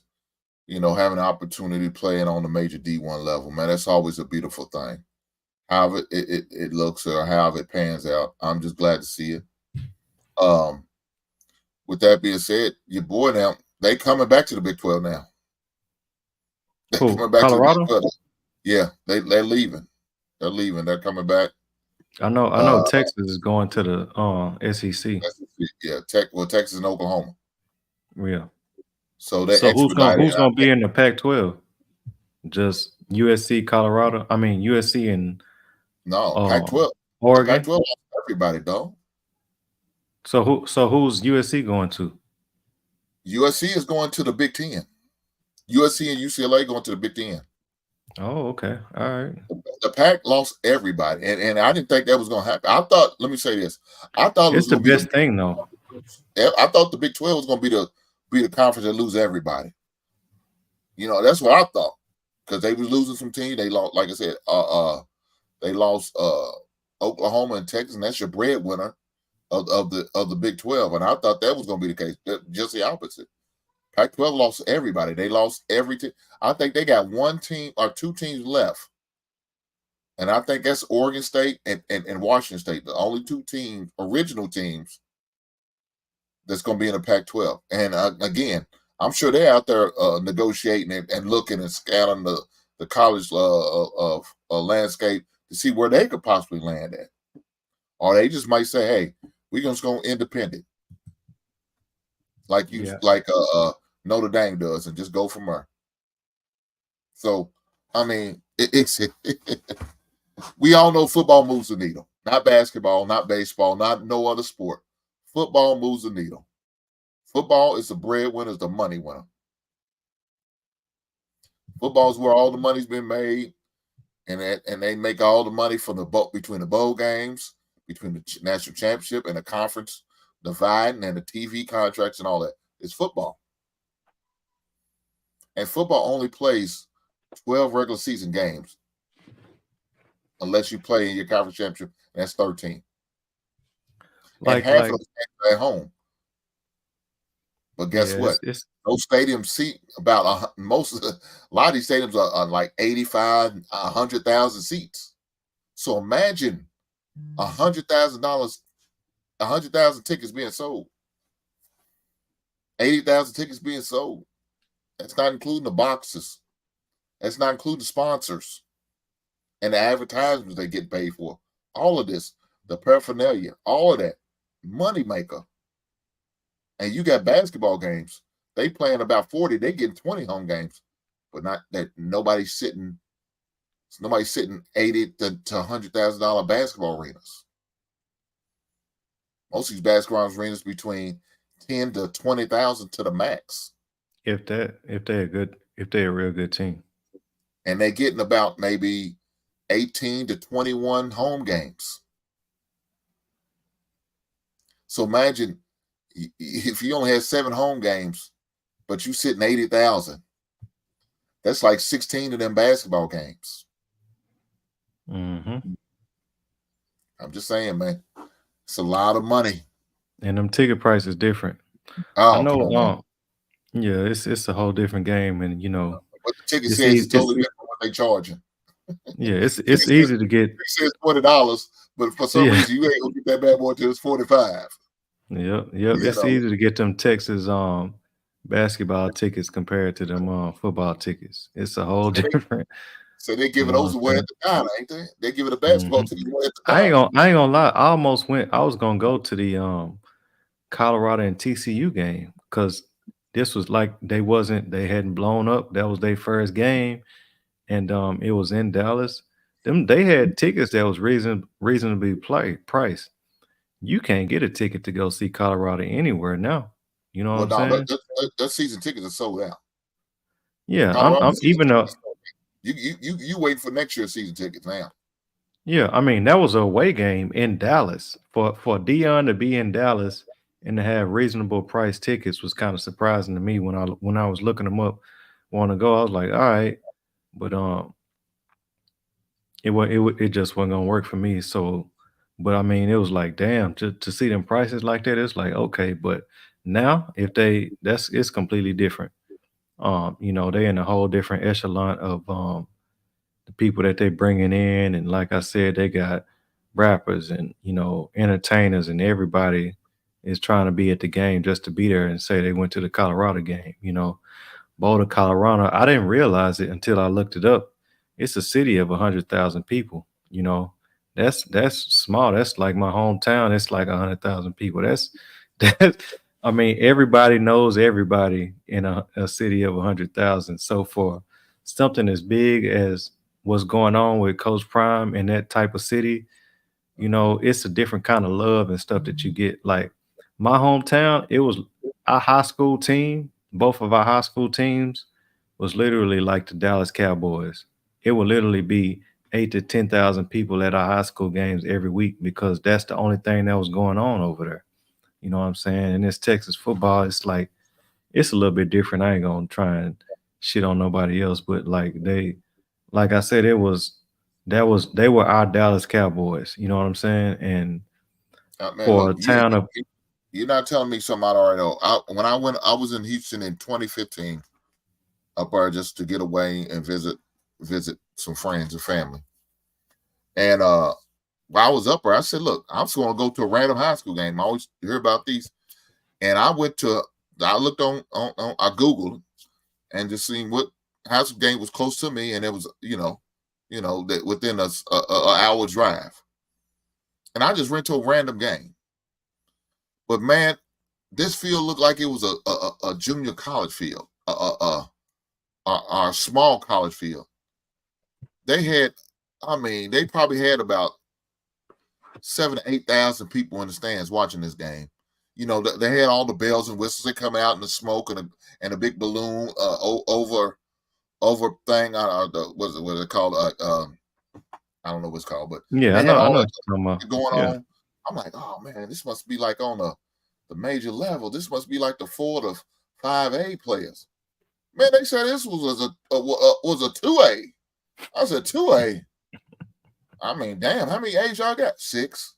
having an opportunity playing on the major D1 level. Man, that's always a beautiful thing. However it looks or however it pans out, I'm just glad to see it. With that being said, your boy now, they coming back to the Big 12 now. They're coming back Colorado? to the Big 12. Yeah, they're leaving. They're leaving. They're coming back. I know Texas is going to the SEC. Yeah, Texas and Oklahoma. Yeah. So they who's gonna be in the Pac-12? Just USC, Colorado. I mean USC and Pac-12. Oregon. Pac-12 lost everybody, though. So who's USC going to? USC is going to the Big Ten. USC and UCLA going to the Big Ten. Oh, okay. All right. The Pac lost everybody, and I didn't think that was going to happen. I thought, let me say this, I thought it's the best thing, though. I thought the Big 12 was going to be the conference that lose everybody. That's what I thought, because they was losing some teams. They lost, like I said, they lost Oklahoma and Texas, and that's your breadwinner of the Big 12. And I thought that was going to be the case. Just the opposite. Pac-12 lost everybody. They lost every team. I think they got one team or two teams left. And I think that's Oregon State and Washington State, the only two teams, original teams, that's going to be in the Pac-12. And again, I'm sure they're out there negotiating and looking and scouting the college landscape to see where they could possibly land at. Or they just might say, hey, we're just going independent. Like Notre Dame does, and just go from there. So, I mean, we all know football moves the needle. Not basketball, not baseball, not no other sport. Football moves the needle. Football is the breadwinner, is the money winner. Football is where all the money's been made, and they make all the money from between the bowl games, between the national championship and the conference dividing, and the TV contracts and all that. It's football. And football only plays 12 regular season games unless you play in your conference championship, and that's 13. And half of them at home. But guess what? Those stadiums seat about a lot of these stadiums are like 85, 100,000 seats. So imagine $100,000, 100,000 tickets being sold, 80,000 tickets being sold. That's not including the boxes. That's not including the sponsors and the advertisements they get paid for. All of this, the paraphernalia, all of that, money maker. And you got basketball games. They playing about 40. They getting 20 home games, but not that nobody's sitting 80 to $100,000 basketball arenas. Most of these basketball arenas between 10 to 20,000 to the max. If they're a real good team. And they're getting about maybe 18 to 21 home games. So imagine if you only had 7 home games, but you sitting 80,000, that's like 16 of them basketball games. Mm-hmm. I'm just saying, man, it's a lot of money. And them ticket prices different. Oh, I know. Yeah, it's a whole different game, and But the ticket says it's totally different what they charging. Yeah, it's easy to get. It says $20, but for some reason you ain't gonna get that bad boy till it's 45. Yep. It's easy to get them Texas basketball tickets compared to them football tickets. It's a whole different So they giving You know those what I'm away saying? at the diner, ain't they? They giving the basketball Mhm. tickets away at the I ain't diner. gonna lie. I was gonna go to the Colorado and TCU game because this was like they hadn't blown up. That was their first game, and it was in Dallas. They had tickets that was reasonably priced. You can't get a ticket to go see Colorado anywhere now. You know what Well, I'm no, saying? that season tickets are sold out. Yeah, Colorado I'm season even though tickets are sold out. You waiting for next year's season tickets now. yeah, I mean that was a away game in Dallas for Dion to be in Dallas and to have reasonable price tickets was kind of surprising to me when I was looking them up, want to go. I was like, all right, but it just wasn't gonna work for me. So, but I mean, it was like, damn, to see them prices like that, it's like okay. But now, if it's completely different. You know, they in a whole different echelon of the people that they bringing in, and like I said, they got rappers and entertainers, and everybody is trying to be at the game just to be there and say they went to the Colorado game. Boulder, Colorado. I didn't realize it until I looked it up. It's a city of 100,000 people. That's small. That's like my hometown. It's like 100,000 people. That's. I mean, everybody knows everybody in a city of 100,000. So for something as big as what's going on with Coach Prime in that type of city, it's a different kind of love and stuff that you get. Like my hometown, it was our high school team. Both of our high school teams was literally like the Dallas Cowboys. It would literally be 8 to 10,000 people at our high school games every week because that's the only thing that was going on over there. You know what I'm saying? And this Texas football, it's like it's a little bit different. I ain't gonna try and shit on nobody else, but like I said, they were our Dallas Cowboys. You know what I'm saying? And Man, for look, a town of you're not telling me something I already know. When I was in Houston in 2015, up there just to get away and visit some friends and family. And while I was up there, I said, look, I'm just going to go to a random high school game. I always hear about these. And I looked on I Googled and just seen what high school game was close to me. And it was, that within an hour drive. And I just went to a random game. But man, this field looked like it was a junior college field, a small college field. They probably had about 7,000 to 8,000 people in the stands watching this game. They had all the bells and whistles that come out and the smoke and a big balloon over thing. What is it called? I don't know what it's called, but yeah, I know what you're talking about. Going on. I'm like, oh man, this must be like on the major level. This must be like the 4 to 5A players. Man, they said this was a 2A. I said 2A. I mean, damn, how many A's y'all got? 6.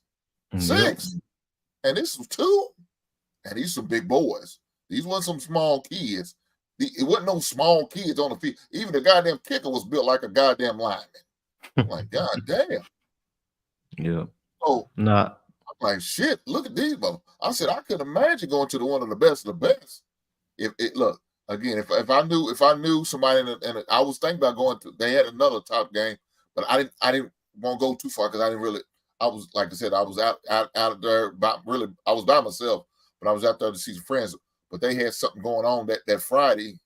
6. And this was 2. And these some big boys. These weren't some small kids. It wasn't no small kids on the field. Even the goddamn kicker was built like a goddamn lineman. I'm like, God damn. Yeah. So nah. I'm like, shit, look at these motherfuckers. I said, I could imagine going to one of the best of the best. Look, again, if I knew somebody and I was thinking about going to, they had another top game, but I didn't want to go too far because I was like I said, I was out there I was by myself, but I was out there to see some friends. But they had something going on that Friday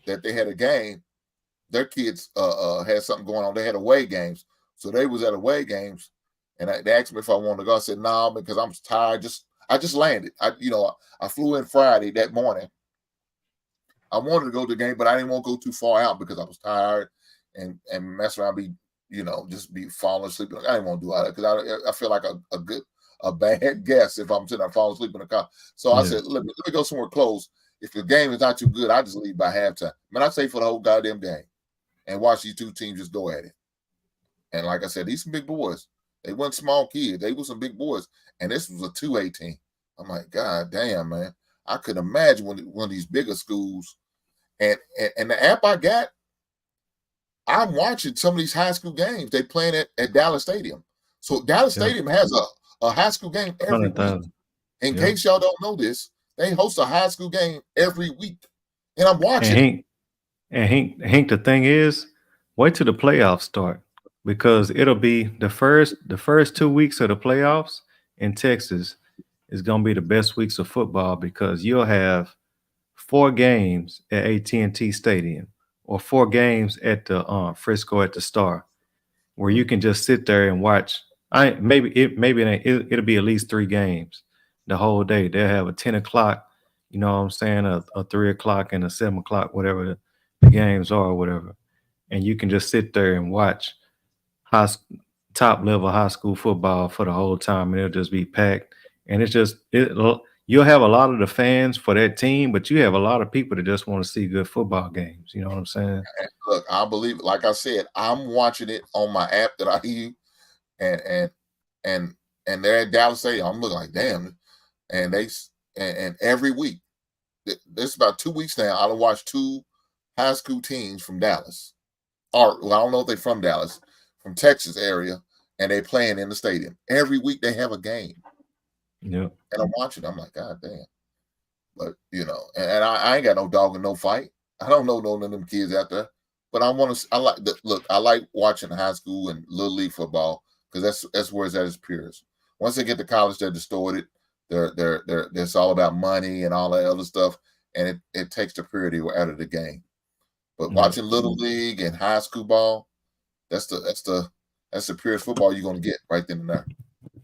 that they had a game. Their kids had something going on. They had away games. So they was at away games. And they asked me if I wanted to go. I said, no, because I'm tired. I just landed. I flew in Friday that morning. I wanted to go to the game, but I didn't want to go too far out because I was tired and mess around, just be falling asleep. I didn't want to do all that because I feel like a bad guess if I'm sitting there falling asleep in the car. So I said, let me go somewhere close. If the game is not too good, I just leave by halftime. Man, I stay for the whole goddamn game and watch these two teams just go at it. And like I said, these some big boys. They weren't small kids. They were some big boys. And this was a 2A team. I'm like, God damn, man. I could imagine one of these bigger schools. And the app I got, I'm watching some of these high school games. They playing at Dallas Stadium. So Dallas Stadium has a high school game every week. In case y'all don't know this, they host a high school game every week. And I'm watching. And Hank, the thing is, Wait till the playoffs start because it'll be the first 2 weeks of the playoffs in Texas is going to be the best weeks of football because you'll have 4 games at AT&T Stadium or 4 games at the Frisco at the Star, where you can just sit there and watch. It'll be at least 3 games the whole day. They'll have a 10 o'clock, you know what I'm saying, a 3 o'clock and a 7 o'clock, whatever the games are or whatever. And you can just sit there and watch top level high school football for the whole time, and it'll just be packed. And you'll have a lot of the fans for that team, but you have a lot of people that just want to see good football games. You know what I'm saying? Look, I believe, like I said, I'm watching it on my app that I use, and they're at Dallas Stadium. I'm looking like, damn, and every week, this about 2 weeks now, I'll watch 2 high school teams from Dallas, or well, I don't know if they're from Dallas, from Texas area, and they playing in the stadium every week. They have a game. Yeah, and I'm watching. I'm like, God damn. But and I ain't got no dog in no fight. I don't know none of them kids out there. But I like watching high school and little league football because that's where it's at its purest. Once they get to college, they're distorted. It's all about money and all that other stuff, and it takes the purity out of the game. But watching little league and high school ball, that's the purest football you're gonna get right then and there.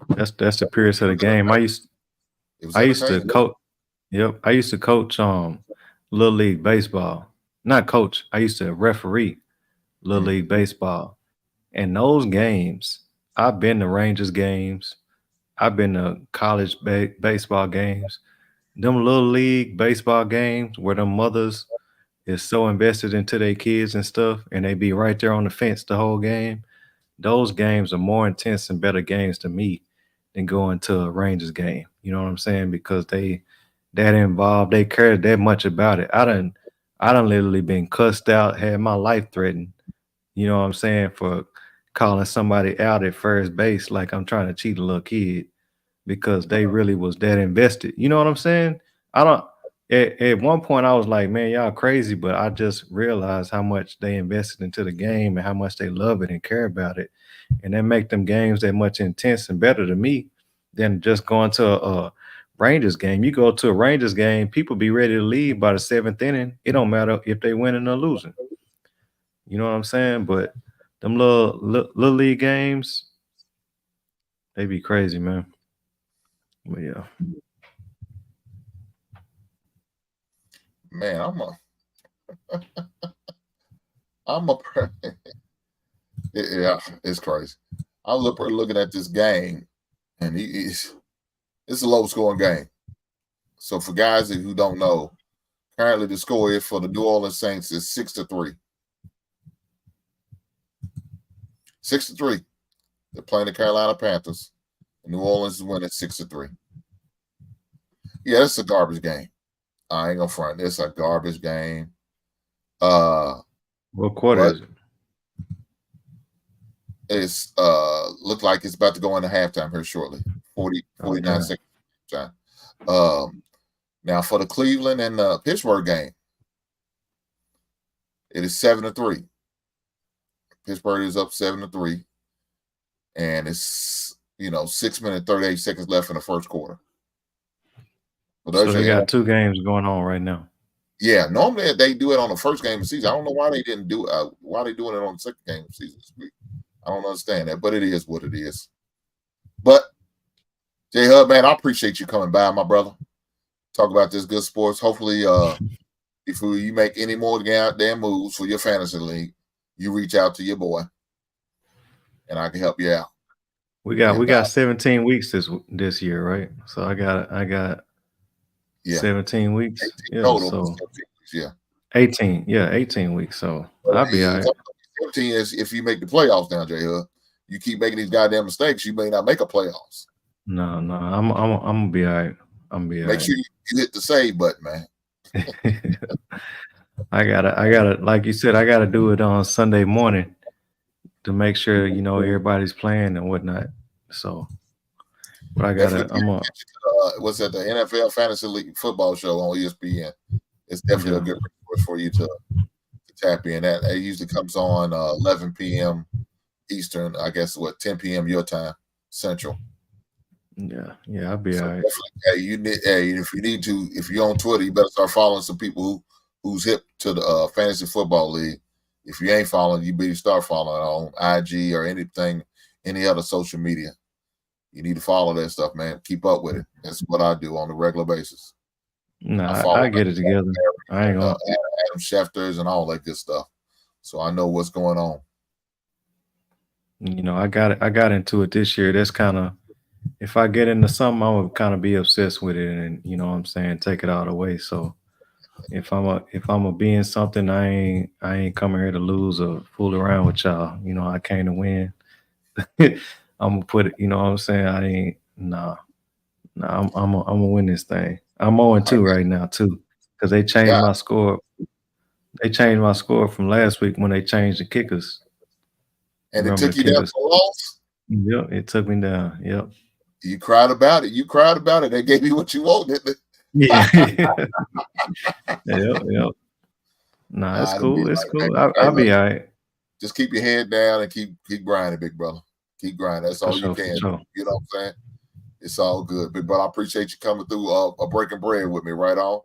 That's the purest of the game. I used to coach. Yep, I used to coach little league baseball. Not coach. I used to referee little league baseball. And those games, I've been to Rangers games. I've been to college baseball games. Them little league baseball games where the mothers is so invested into their kids and stuff, and they be right there on the fence the whole game. Those games are more intense and better games to me than going to a Rangers game. You know what I'm saying? Because they that involved, they care that much about it. I done literally been cussed out, had my life threatened, you know what I'm saying, for calling somebody out at first base like I'm trying to cheat a little kid because they really was that invested. You know what I'm saying? At one point I was like, man, y'all crazy, but I just realized how much they invested into the game and how much they love it and care about it. And that make them games that much intense and better to me than just going to a Rangers game. You go to a Rangers game, people be ready to leave by the 7th inning. It don't matter if they winning or losing. You know what I'm saying? But them little league games, they be crazy, man. But yeah. Man, yeah, it's crazy. I'm looking at this game, and it's a low-scoring game. So for guys who don't know, currently the score is for the New Orleans Saints is 6-3. 6-3. They're playing the Carolina Panthers. New Orleans is winning 6-3. Yeah, it's a garbage game. I ain't gonna front. It's a garbage game. What quarter is it? It's look like it's about to go into halftime here shortly. 49 seconds time. Now for the Cleveland and Pittsburgh game, it is 7-3. Pittsburgh is up 7-3, and it's 6 minutes 38 seconds left in the first quarter. So they got 2 games going on right now. Yeah, normally they do it on the first game of the season. I don't know why they didn't do why they doing it on the second game of the season this week. I don't understand that, but it is what it is. But J Hub, man, I appreciate you coming by, my brother. Talk about this good sports. Hopefully, if you make any more damn moves for your fantasy league, you reach out to your boy, and I can help you out. We got 17 weeks this year, right? So I got 17 weeks. Yeah, total, so 17 weeks, yeah. 18. Yeah, 18 weeks. So I'll be all right. 17 is if you make the playoffs now, J Hub. You keep making these goddamn mistakes, you may not make a playoffs. No, I'm gonna be all right. I'm gonna be all right. Make sure you hit the save button, man. I gotta, like you said, I gotta do it on Sunday morning to make sure everybody's playing and whatnot. So, but what's that? The NFL Fantasy League football show on ESPN. It's definitely a good resource for you to tap in. That it usually comes on 11 p.m. Eastern. I guess 10 p.m. your time Central. Yeah, I'll be all right. Definitely, if you need to, if you're on Twitter, you better start following some people who's hip to the fantasy football league. If you ain't following, you better start following on IG or anything, any other social media. You need to follow that stuff, man. Keep up with it. That's what I do on a regular basis. I get it together. I ain't gonna Adam Schefter's and all that good stuff. So I know what's going on. You know, I got into it this year. That's kind of, if I get into something, I would kind of be obsessed with it, and you know what I'm saying, take it all the way. So if I'm a be in something, I ain't coming here to lose or fool around with y'all. You know, I came to win. I'm gonna put it, you know what I'm saying? I ain't I'm gonna win this thing. I'm 0-2 right now too, because they changed my score. They changed my score from last week when they changed the kickers. And it took you down for a loss? Yep, it took me down. Yep. You cried about it. They gave you what you wanted. Yeah. Yep. Nah, it's cool. It's cool. I'll be all right. Just keep your head down and keep grinding, big brother. Keep grinding. That's all you can. Sure. You know what I'm saying? It's all good, big brother. I appreciate you coming through breaking bread with me. Right on.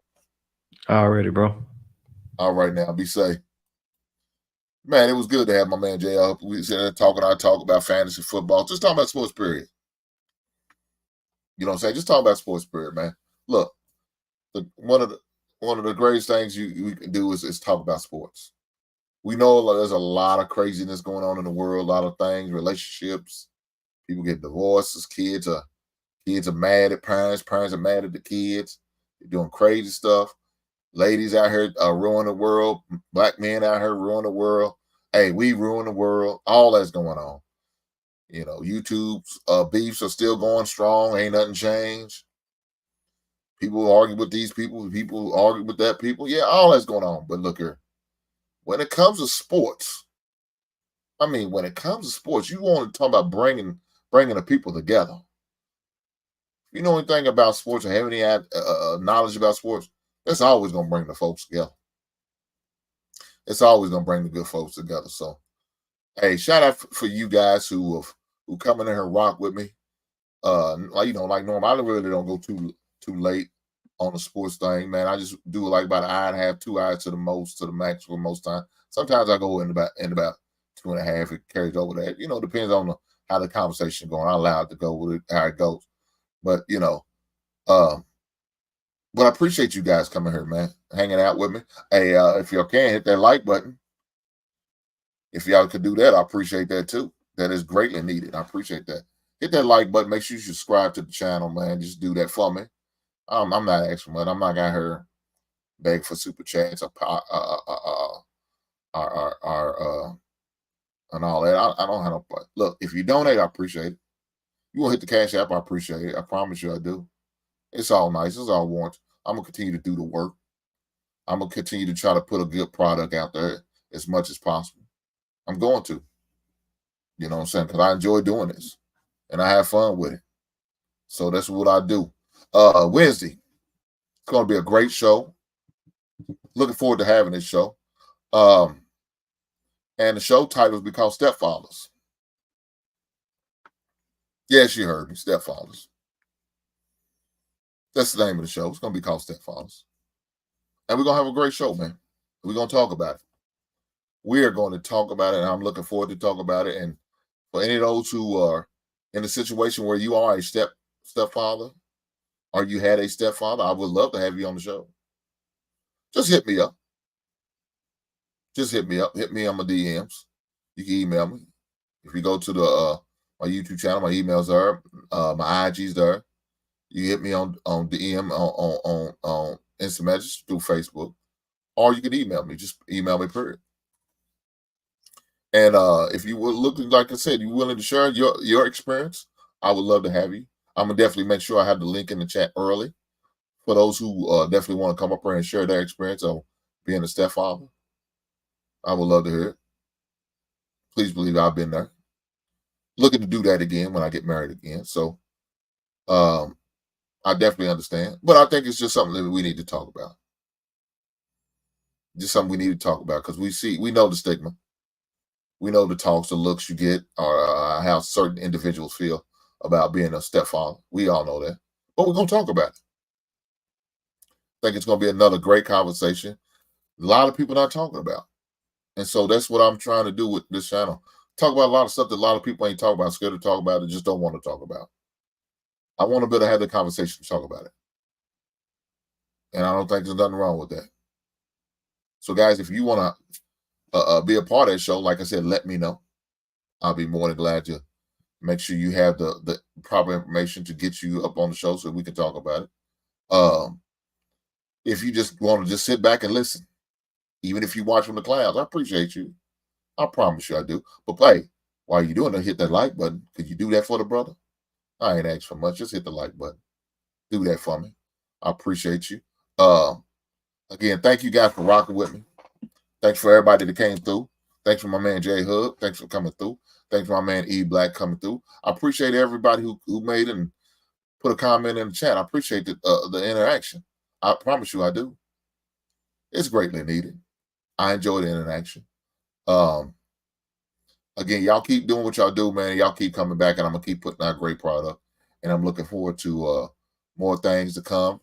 Already, bro. All right, now be safe. Man, it was good to have my man Jay up. We sitting there talking. I talk about fantasy football. Just talking about sports, period. You know what I'm saying? Just talk about sports, period, man. Look, one of the greatest things we can do is talk about sports. We know there's a lot of craziness going on in the world, a lot of things, relationships. People get divorces. Kids are mad at parents. Parents are mad at the kids. They're doing crazy stuff. Ladies out here ruin the world. Black men out here ruin the world. Hey, we ruin the world. All that's going on. You know, YouTube's beefs are still going strong. Ain't nothing changed. People argue with these people. People argue with that people. Yeah, all that's going on. But look here. When it comes to sports, you want to talk about bringing the people together. If you know anything about sports or have any knowledge about sports, that's always going to bring the folks together. It's always going to bring the good folks together. So, hey, shout out for you guys who come in here and rock with me. Like normal, I really don't go too late on the sports thing, man. I just do like about an hour and a half, 2 hours to the max for most time. Sometimes I go in about 2.5. It carries over that. You know, depends on how the conversation going. I'm allowed to go with it, how it goes. But you know, but I appreciate you guys coming here, man, hanging out with me. Hey, if y'all can hit that like button, if y'all could do that, I appreciate that too. That is greatly needed. I appreciate that. Hit that like button. Make sure you subscribe to the channel, man. Just do that for me. I'm not asking much. I'm not gonna here beg for super chats or and all that. I don't have no. Look, if you donate, I appreciate it. You want to hit the Cash App, I appreciate it. I promise you I do. It's all nice. It's all warranted. I'm going to continue to do the work. I'm going to continue to try to put a good product out there as much as possible. I'm going to. You know what I'm saying? Because I enjoy doing this. And I have fun with it. So that's what I do. Wednesday. It's going to be a great show. Looking forward to having this show. And the show title is because Stepfathers. Yes, you heard me. Stepfathers. That's the name of the show. It's going to be called Stepfathers. And we're going to have a great show, man. We're going to talk about it. We are going to talk about it, and I'm looking forward to talk about it. And for any of those who are in a situation where you are a stepfather or you had a stepfather, I would love to have you on the show. Just hit me up. Hit me on my DMs. You can email me. If you go to the my YouTube channel, my email's there. My IG's there. You hit me on DM on instant message through Facebook, or you can email me. Just email me, period. And if you were looking, like I said, you're willing to share your experience, I would love to have you. I'm gonna definitely make sure I have the link in the chat early for those who definitely want to come up here and share their experience of being a stepfather. I would love to hear it. Please believe I've been there. Looking to do that again when I get married again. So I definitely understand. But I think it's just something that we need to talk about. just something we need to talk about because we know the stigma. We know the talks, the looks you get, or how certain individuals feel about being a stepfather. We all know that. But we're going to talk about it. I think it's going to be another great conversation. A lot of people not talking about. And so that's what I'm trying to do with this channel. Talk about a lot of stuff that a lot of people ain't talking about, scared to talk about it, just don't want to talk about. I want to be able to have the conversation to talk about it. And I don't think there's nothing wrong with that. So, guys, if you want to be a part of that show, like I said, let me know. I'll be more than glad to make sure you have the proper information to get you up on the show so we can talk about it. If you just want to just sit back and listen, even if you watch from the clouds, I appreciate you. I promise you I do. But hey, while you're doing it, hit that like button. Could you do that for the brother? I ain't asked for much. Just hit the like button. Do that for me. I appreciate you. Again, thank you guys for rocking with me. Thanks for everybody that came through. Thanks for my man Jay Hug. Thanks for coming through. Thanks for my man E Black coming through. I appreciate everybody who made it and put a comment in the chat. I appreciate the interaction. I promise you I do. It's greatly needed. I enjoy the interaction. Again, y'all keep doing what y'all do, man. Y'all keep coming back, and I'm gonna keep putting out great product. And I'm looking forward to more things to come,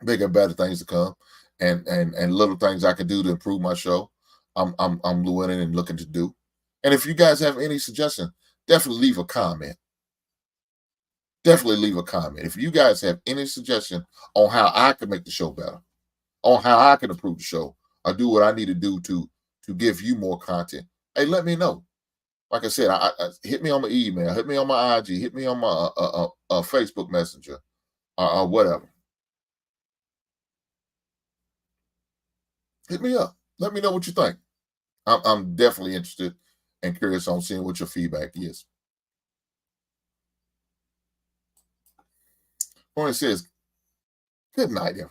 bigger and better things to come, and little things I can do to improve my show. I'm willing and looking to do. And if you guys have any suggestions, definitely leave a comment. Definitely leave a comment. If you guys have any suggestion on how I can make the show better, on how I can improve the show, or do what I need to do to give you more content, hey, let me know. Like I said, I hit me on my email, hit me on my IG, hit me on my Facebook Messenger, or whatever. Hit me up. Let me know what you think. I'm definitely interested and curious on seeing what your feedback is. When it says, good night, everyone.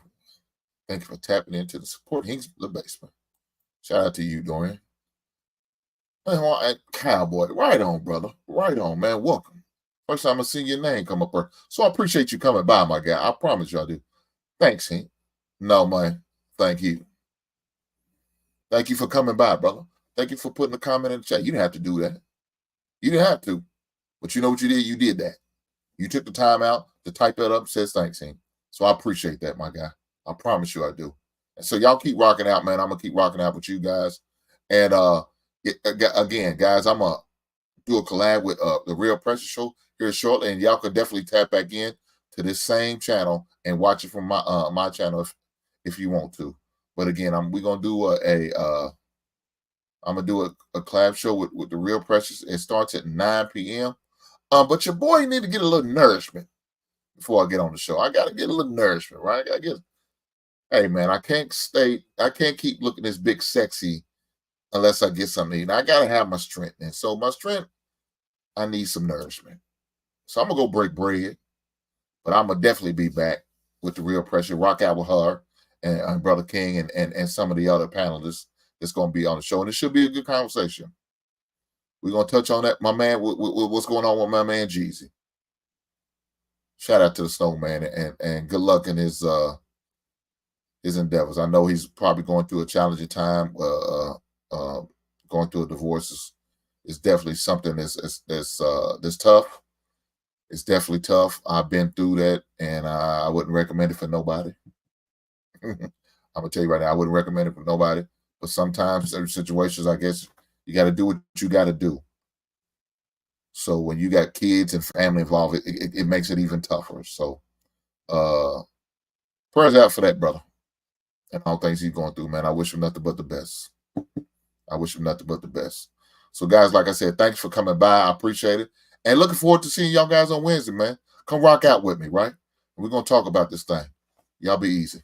Thank you for tapping into the Support Hinks the Basement. Shout out to you, Dorian. Cowboy, right on, brother. Right on, man. Welcome. First time I see your name come up there. So I appreciate you coming by, my guy. I promise you I do. Thanks, Hank. No, man. Thank you. Thank you for coming by, brother. Thank you for putting a comment in the chat. You didn't have to do that. You didn't have to. But you know what you did? You did that. You took the time out to type that up and says thanks, Hank. So I appreciate that, my guy. I promise you I do. And so y'all keep rocking out, man. I'm going to keep rocking out with you guys. And again, guys, I'm going to do a collab with The Real Pressure Show here shortly. And y'all can definitely tap back in to this same channel and watch it from my channel if you want to. But again, we're going to do I'm going to do a collab show with The Real Precious. It starts at 9 p.m. But your boy need to get a little nourishment before I get on the show. I got to get a little nourishment, right? I guess. Hey, man, I can't keep looking this big sexy unless I get something to eat. I got to have my strength. And so my strength, I need some nourishment. So I'm going to go break bread. But I'm going to definitely be back with The Real Pressure, rock out with her and Brother King and some of the other panelists that's going to be on the show. And it should be a good conversation. We're going to touch on that, my man, with what's going on with my man Jeezy. Shout out to the Snowman and good luck in his endeavors. I know he's probably going through a challenging time. Going through a divorce is definitely something that's tough. It's definitely tough. I've been through that, and I wouldn't recommend it for nobody. I'm going to tell you right now, I wouldn't recommend it for nobody. But sometimes, certain situations, I guess, you got to do what you got to do. So when you got kids and family involved, it makes it even tougher. So prayers out for that brother and all things he's going through, man. I wish him nothing but the best. I wish him nothing but the best. So, guys, like I said, thanks for coming by. I appreciate it. And looking forward to seeing y'all guys on Wednesday, man. Come rock out with me, right? We're going to talk about this thing. Y'all be easy.